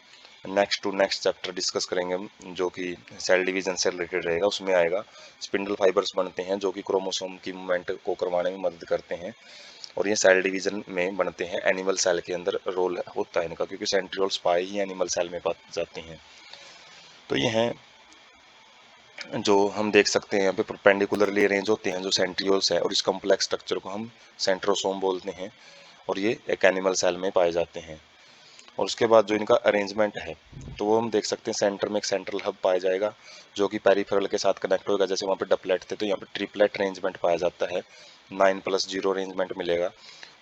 next to next chapter discuss करेंगे जो कि सेल डिवीजन से रिलेटेड रहेगा, उसमें आएगा। स्पिंडल फाइबर्स बनते हैं जो कि क्रोमोसोम की मूवमेंट को करवाने में मदद करते हैं, और ये सेल डिवीजन में बनते हैं। एनिमल सेल के अंदर रोल होता है इनका, क्योंकि सेंट्रियोल्स पाए ही एनिमल सेल में पाए जाते हैं। तो ये हैं जो हम देख सकते हैं यहाँ पे परपेंडिकुलरली अरेंज होते हैं जो सेंट्रियोल्स है, और इस कॉम्प्लेक्स स्ट्रक्चर को हम सेंट्रोसोम बोलते हैं, और ये एक एनिमल सेल में पाए जाते हैं। और उसके बाद जो इनका अरेंजमेंट है, तो वो हम देख सकते हैं सेंटर में एक सेंट्रल हब पाया जाएगा जो कि पेरिफेरल के साथ कनेक्ट होगा। जैसे वहाँ पे डपलेट थे, तो यहाँ पे ट्रिपलेट अरेंजमेंट पाया जाता है, 9+0 अरेंजमेंट मिलेगा।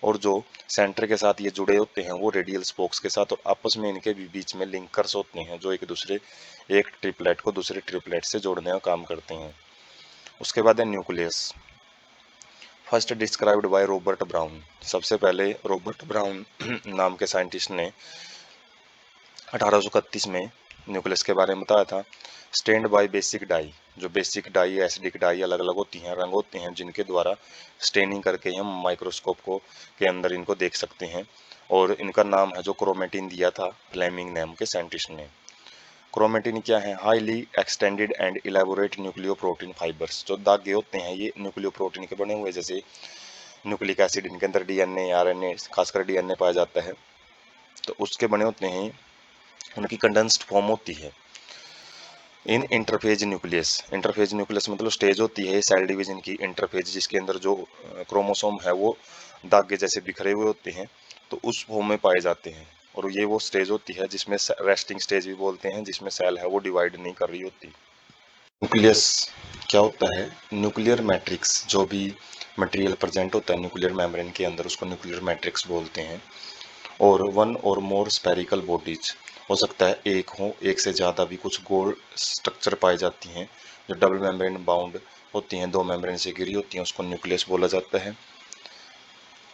और जो सेंटर के साथ ये जुड़े होते हैं वो रेडियल स्पोक्स के साथ, और आपस में इनके भी बीच में लिंकर्स होते हैं जो एक ट्रिपलेट को दूसरे ट्रिपलेट से जोड़ने का काम करते हैं। उसके बाद है nucleus. First described by Robert brown. सबसे पहले रॉबर्ट ब्राउन नाम के साइंटिस्ट ने 1831 में न्यूक्लियस के बारे में बताया था। Stained by basic dye. जो बेसिक डाई, एसिडिक डाई अलग अलग होती हैं, रंग होते हैं, जिनके द्वारा स्टेनिंग करके हम माइक्रोस्कोप को के अंदर इनको देख सकते हैं। और इनका नाम है जो क्रोमेटिन दिया था फ्लेमिंग नाम के साइंटिस्ट ने। क्रोमेटिन क्या है? Highly extended and elaborate nucleo protein fibres. जो धागे होते हैं ये न्यूक्लियो प्रोटीन के बने हुए, जैसे न्यूक्लिक एसिड, इनके अंदर डीएनए, आरएनए, खासकर डीएनए पाया जाता है, तो उसके बने होते हैं, उनकी कंडेंस्ड फॉर्म होती है। इन इंटरफेज न्यूक्लियस। इंटरफेज न्यूक्लियस मतलब स्टेज होती है सेल डिवीजन की, इंटरफेज, जिसके अंदर जो क्रोमोसोम है वो धागे जैसे बिखरे हुए होते हैं, तो उस फॉर्म में पाए जाते हैं। और ये वो स्टेज होती है जिसमें रेस्टिंग स्टेज भी बोलते हैं, जिसमें सेल है वो डिवाइड नहीं कर रही होती। न्यूक्लियस क्या होता है? न्यूक्लियर मैट्रिक्स, जो भी मटेरियल प्रेजेंट होता है न्यूक्लियर मेम्ब्रेन के अंदर, उसको न्यूक्लियर मैट्रिक्स बोलते हैं। और वन और मोर स्पेरिकल बॉडीज, हो सकता है एक हो, एक से ज़्यादा भी कुछ गोल स्ट्रक्चर पाई जाती हैं जो डबल मेम्ब्रेन बाउंड होती हैं, 2 मेम्ब्रेन से घिरी होती हैं, उसको न्यूक्लियस बोला जाता है।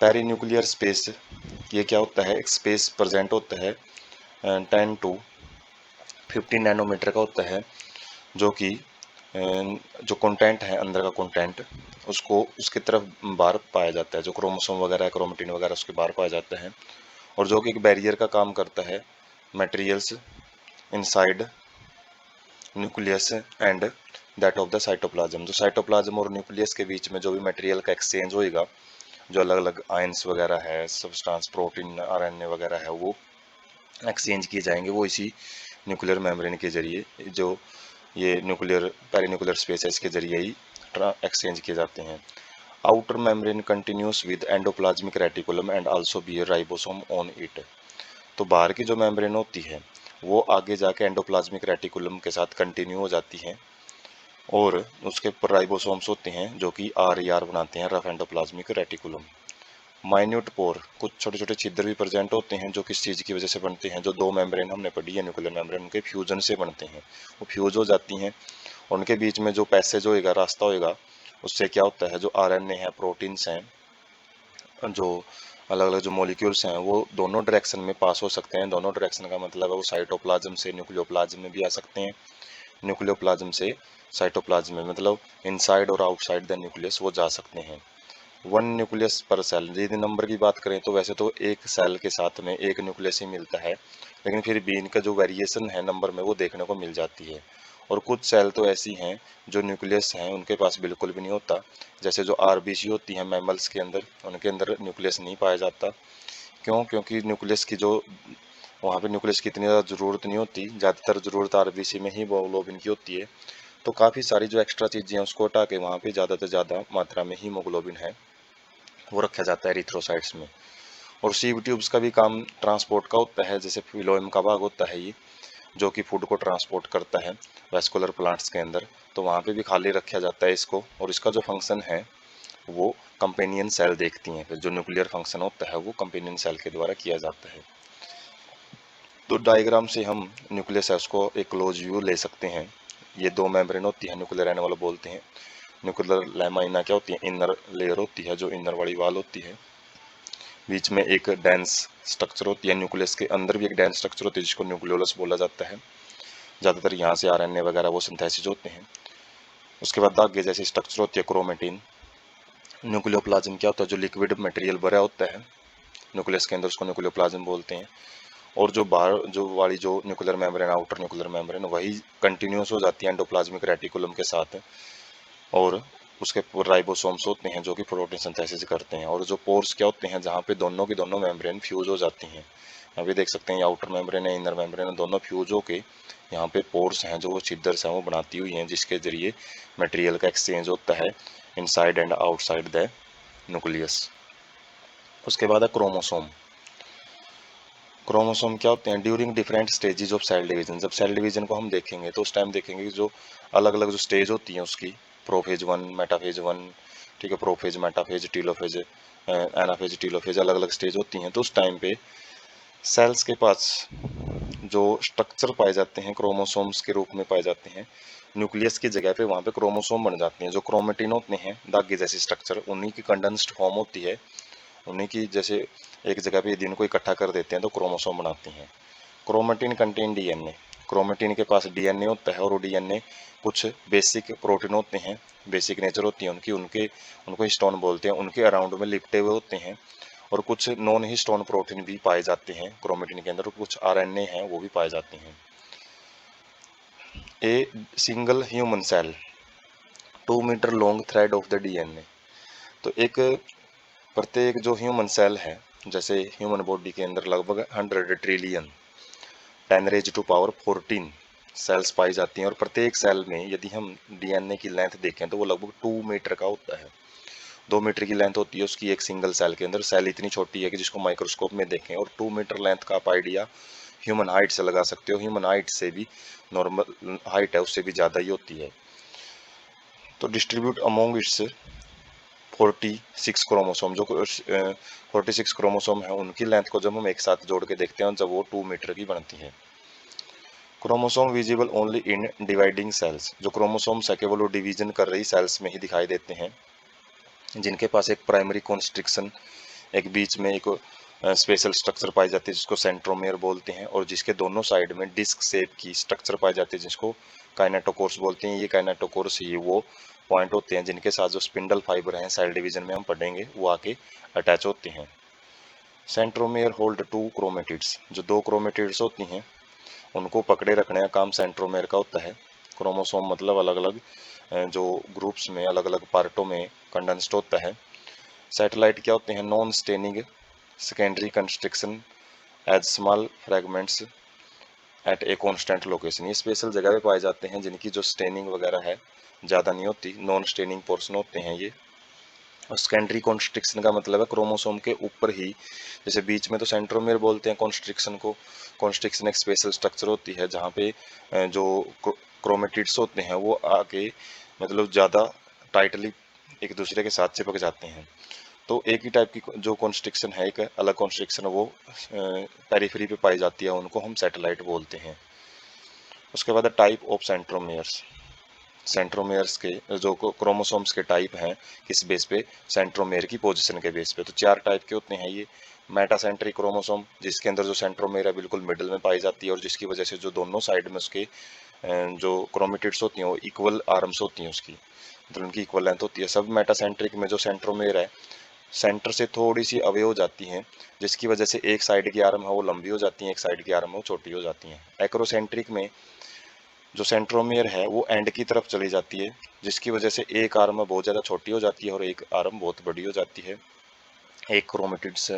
पेरी न्यूक्लियर स्पेस, ये क्या होता है? एक स्पेस प्रेजेंट होता है 10 to 15 नैनोमीटर का होता है, जो कि जो कंटेंट है अंदर का कंटेंट उसको उसकी तरफ बाहर पाया जाता है, जो क्रोमोसोम वगैरह है, क्रोमेटिन वगैरह उसके बाहर पाया जाता है, और जो कि एक बैरियर का काम करता है materials inside nucleus and that of the cytoplasm. जो साइटोप्लाज्म और न्यूक्लियस के बीच में जो भी मटेरियल का एक्सचेंज होएगा, जो अलग अलग आयंस वगैरह है, सब्सटेंस, प्रोटीन, आरएनए वगैरह है, वो एक्सचेंज किए जाएंगे, वो इसी न्यूक्लियर मेम्ब्रेन के जरिए, जो ये न्यूक्लियर पेरीन्यूक्लियर स्पेस है, इसके जरिए ही एक्सचेंज किए जाते हैं। Outer membrane continuous with endoplasmic reticulum and also bear ribosome on it. तो बाहर की जो मेम्ब्रेन होती है वो आगे जाके एंडोप्लाज्मिक रेटिकुलम के साथ कंटिन्यू हो जाती है, और उसके ऊपर राइबोसोम्स होते हैं जो कि आर बनाते हैं, रफ एंडोप्लाज्मिक रेटिकुलम। माइन्यूट पोर, कुछ छोटे छोटे छिद्र भी प्रेजेंट होते हैं, जो किस चीज़ की वजह से बनते हैं, जो दो मेम्ब्रेन हमने पढ़ी है न्यूक्लियर मेम्ब्रेन, उनके फ्यूजन से बनते हैं, वो फ्यूज हो जाती हैं। उनके बीच में जो पैसेज होएगा, रास्ता होएगा, उससे क्या होता है, जो आरएनए है, प्रोटीन्स हैं, जो अलग अलग जो मॉलिक्यूल्स हैं, वो दोनों डायरेक्शन में पास हो सकते हैं। दोनों डायरेक्शन का मतलब है वो साइटोप्लाज्म से न्यूक्लियोप्लाज्म में भी आ सकते हैं, न्यूक्लियोप्लाज्म से साइटोप्लाज्म में, मतलब इनसाइड और आउटसाइड द न्यूक्लियस वो जा सकते हैं। वन न्यूक्लियस पर सेल, यदि नंबर की बात करें तो वैसे तो एक सेल के साथ में एक न्यूक्लियस ही मिलता है, लेकिन फिर भी इनका जो वेरिएशन है नंबर में वो देखने को मिल जाती है। और कुछ सेल तो ऐसी हैं जो न्यूक्लियस हैं उनके पास बिल्कुल भी नहीं होता, जैसे जो आरबीसी होती हैं मैमल्स के अंदर, उनके अंदर न्यूक्लियस नहीं पाया जाता। क्यों? क्योंकि न्यूक्लियस की जो वहाँ पे न्यूक्लियस की इतनी ज़्यादा ज़रूरत नहीं होती, ज़्यादातर ज़रूरत आरबीसी में ही हीमोग्लोबिन की होती है। तो काफ़ी सारी जो एक्स्ट्रा चीज़ें हैं उसको हटा के वहाँ पे ज़्यादा से ज़्यादा मात्रा में हीमोग्लोबिन है वो रखा जाता है एरिथ्रोसाइट्स में। और सीव ट्यूब्स का भी काम ट्रांसपोर्ट का होता है, जैसे फिलोएम का भाग होता है ये, जो कि फूड को ट्रांसपोर्ट करता है वैस्कुलर प्लांट्स के अंदर, तो वहाँ पे भी खाली रखा जाता है इसको। और इसका जो फंक्शन है वो कंपेनियन सेल देखती हैं, फिर जो न्यूक्लियर फंक्शन होता है वो कंपेनियन सेल के द्वारा किया जाता है। तो डायग्राम से हम न्यूक्लियस सेल्स को एक क्लोज व्यू ले सकते हैं। ये दो मेम्ब्रेन होती है, न्यूक्लियर एनवलप बोलते हैं। न्यूक्लियर लैमाइना क्या होती है, इनर लेयर होती है, जो इनर वाली वाल होती है। बीच में एक डेंस स्ट्रक्चर होती है, न्यूक्लियस के अंदर भी एक डेंस स्ट्रक्चर होती है जिसको न्यूक्लियोलस बोला जाता है। ज़्यादातर यहाँ से आरएनए वगैरह वो सिंथेसिस होते हैं। उसके बाद आगे जैसी स्ट्रक्चर होती है क्रोमेटिन। न्यूक्लियोप्लाज्म क्या होता है, जो लिक्विड मटेरियल भरा होता है न्यूक्लियस के अंदर, उसको न्यूक्लियोप्लाज्म बोलते हैं। और जो बाहर जो वाली जो nuclear membrane, outer nuclear membrane, वही कंटिन्यूस हो जाती है एंडोप्लाज्मिक रेटिकुलम के साथ, और उसके राइबोसोम्स होते हैं जो कि प्रोटीन सिंथेसिस करते हैं। और जो पोर्स क्या होते हैं, जहाँ पे दोनों की दोनों मेम्ब्रेन फ्यूज हो जाती हैं, अभी देख सकते हैं आउटर मेम्ब्रेन है, इनर मेम्ब्रेन है, दोनों फ्यूज होके यहाँ पे पोर्स हैं, जो वो छिद्र हैं वो बनाती हुई हैं, जिसके जरिए मटेरियल का एक्सचेंज होता है inside and outside the nucleus. उसके बाद है क्रोमोसोम। क्रोमोसोम क्या होते हैं, during different stages of cell division. जब सेल डिवीजन को हम देखेंगे तो उस टाइम देखेंगे कि जो अलग अलग जो स्टेज होती हैं उसकी, प्रोफेज वन, मेटाफेज वन, ठीक है, prophase, metaphase, telophase, anaphase, telophase, अलग अलग स्टेज होती हैं। तो उस टाइम पे सेल्स के पास जो स्ट्रक्चर पाए जाते हैं क्रोमोसोम्स के रूप में पाए जाते हैं, न्यूक्लियस की जगह पे वहाँ पे क्रोमोसोम बन जाते हैं। जो क्रोमेटिन होते हैं धागे जैसे स्ट्रक्चर, उन्हीं की कंडेंस्ड फॉर्म होती है, उन्हीं की जैसे एक जगह पे दिन को इकट्ठा कर देते हैं तो क्रोमोसोम बनाते हैं। Chromatin contain DNA. क्रोमेटिन के पास डीएनए होता है, और वो डीएनए कुछ बेसिक प्रोटीन होते हैं, बेसिक नेचर होती है उनकी, उनके उनको हिस्टोन बोलते हैं, उनके अराउंड में लिपटे हुए होते हैं। और कुछ नॉन हिस्टोन प्रोटीन भी पाए जाते हैं क्रोमेटिन के अंदर, और कुछ आरएनए हैं वो भी पाए जाते हैं। A single human cell 2 metre long thread of the DNA. तो एक प्रत्येक जो ह्यूमन सेल है, जैसे ह्यूमन बॉडी के अंदर लगभग 100 ट्रिलियन 10⁻⁴ सेल्स पाई जाती हैं, और प्रत्येक सेल में यदि हम डीएनए की लेंथ देखें तो वो लगभग 2 मीटर का होता है। 2 मीटर की लेंथ होती है उसकी एक सिंगल सेल के अंदर। सेल इतनी छोटी है कि जिसको माइक्रोस्कोप में देखें, और 2 मीटर लेंथ का आप आइडिया ह्यूमन हाइट से लगा सकते हो। ह्यूमन हाइट से भी, नॉर्मल हाइट है उससे भी ज़्यादा ही होती है। तो डिस्ट्रीब्यूट अमोंग इट्स 46 क्रोमोसोम, जो 46 क्रोमोसोम है उनकी लेंथ को जब हम एक साथ जोड़ के देखते हैं, जब वो 2 मीटर की बनती है। Chromosome visible only in dividing cells. जो क्रोमोसोम्स है केवल वो डिवीजन कर रही सेल्स में ही दिखाई देते हैं, जिनके पास एक प्राइमरी कॉन्स्ट्रिक्शन, एक बीच में एक स्पेशल स्ट्रक्चर पाई जाती है जिसको सेंट्रोमेयर बोलते हैं, और जिसके दोनों साइड में डिस्क शेप की स्ट्रक्चर पाई जाती है जिसको काइनेटोकोर्स बोलते हैं। ये काइनेटोकोर्स ही वो पॉइंट होते हैं जिनके साथ जो स्पिंडल फाइबर हैं, सेल डिवीजन में हम पढ़ेंगे, वो आके अटैच होते हैं। सेंट्रोमेयर होल्ड टू क्रोमेटिड्स, जो दो क्रोमेटिड्स होती हैं उनको पकड़े रखने का काम सेंट्रोमेयर का होता है। क्रोमोसोम मतलब अलग अलग जो ग्रुप्स में अलग अलग पार्टों में कंडेंस्ड होता है। सैटेलाइट क्या होते हैं? Non staining secondary constriction as small fragments at a constant location. ये स्पेशल जगह पे पाए जाते हैं जिनकी जो स्टेनिंग वगैरह है ज़्यादा नहीं होती, नॉन स्टेनिंग पोर्शन होते हैं ये। और सेकेंडरी कॉन्स्ट्रिक्शन का मतलब है क्रोमोसोम के ऊपर ही, जैसे बीच में तो सेंट्रोमेयर बोलते हैं कॉन्स्ट्रिक्शन को। कॉन्स्ट्रिक्शन एक स्पेशल स्ट्रक्चर होती है जहाँ पे जो क्रोमेटिड्स होते हैं वो आके मतलब ज़्यादा टाइटली एक दूसरे के साथ चिपक जाते हैं। तो एक ही टाइप की जो कॉन्स्ट्रिक्शन है, एक अलग कॉन्स्ट्रिक्शन वो पेरिफेरी पे पाई जाती है, उनको हम सैटेलाइट बोलते हैं। उसके बाद टाइप ऑफ सेंट्रोमेयर्स। सेंट्रोमेयर्स के जो क्रोमोसोम्स के टाइप हैं किस बेस पे? सेंट्रोमेयर की पोजीशन के बेस पे। तो चार टाइप के होते हैं ये। मेटासेंट्रिक क्रोमोसोम, जिसके अंदर जो सेंट्रोमेयर है बिल्कुल मिडिल में पाई जाती है और जिसकी वजह से जो दोनों साइड में उसके जो क्रोमेटिड्स होती हैं वो इक्वल आर्म्स होती हैं उसकी, मतलब उनकी इक्वल लेंथ होती है। सब मेटासेंट्रिक में जो सेंट्रोमेयर है सेंटर से थोड़ी सी अवे हो जाती हैं, जिसकी वजह से एक साइड की आर्म है वो लंबी हो जाती है, एक साइड की आर्म है वो छोटी हो जाती हैं। एक्रोसेंट्रिक में जो सेंट्रोमियर है वो एंड की तरफ चली जाती है, जिसकी वजह से एक आर्म बहुत ज़्यादा छोटी हो जाती है और एक आर्म बहुत बड़ी हो जाती है। एक क्रोमेटिड्स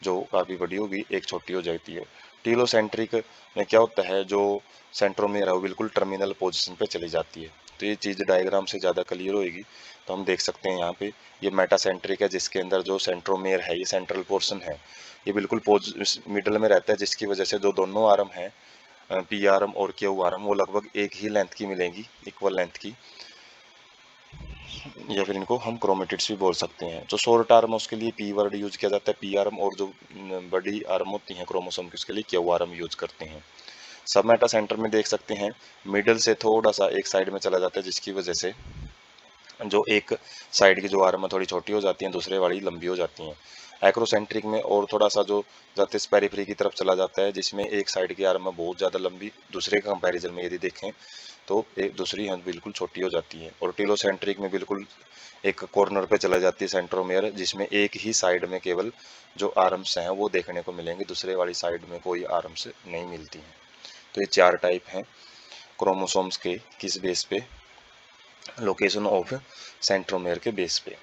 जो काफ़ी बड़ी होगी, एक छोटी हो जाती है। टीलोसेंट्रिक में क्या होता है, जो सेंट्रोमियर है वो बिल्कुल टर्मिनल पोजीशन पे चली जाती है। तो ये चीज़ डायग्राम से ज़्यादा क्लियर होएगी। तो हम देख सकते हैं यहाँ पे ये मेटासेंट्रिक है जिसके अंदर जो सेंट्रोमियर है ये सेंट्रल पोर्शन है, ये बिल्कुल मिडल में रहता है, जिसकी वजह से जो दोनों आर्म है पी आर्म और क्यू आर्म वो लगभग एक ही लेंथ की मिलेंगी, इक्वल लेंथ की, या फिर इनको हम क्रोमेटिड्स भी बोल सकते हैं। जो शॉर्ट आर्म है उसके लिए पी वर्ड यूज किया जाता है, पी आर्म, और जो बड़ी आर्म होती हैं क्रोमोसोम की उसके लिए क्यू आर्म यूज करते हैं। सब मेटा सेंटर में देख सकते हैं मिडल से थोड़ा सा एक साइड में चला जाता है, जिसकी वजह से जो एक साइड की जो आर्म है थोड़ी छोटी हो जाती है, दूसरे वाली लंबी हो जाती हैं। एक्रोसेंट्रिक में और थोड़ा सा जो जाते पेरिफेरी की तरफ चला जाता है, जिसमें एक साइड की आर्म है बहुत ज़्यादा लंबी, दूसरे के कंपैरिजन में यदि देखें तो एक दूसरी है बिल्कुल छोटी हो जाती है। और टीलोसेंट्रिक में बिल्कुल एक कॉर्नर पे चला जाती है सेंट्रोमियर, जिसमें एक ही साइड में केवल जो आर्म्स हैं वो देखने को मिलेंगे, दूसरे वाली साइड में कोई आर्म्स नहीं मिलती हैं। तो ये चार टाइप हैं क्रोमोसोम्स के, किस बेस पे? लोकेशन ऑफ सेंट्रोमेयर के बेस पे।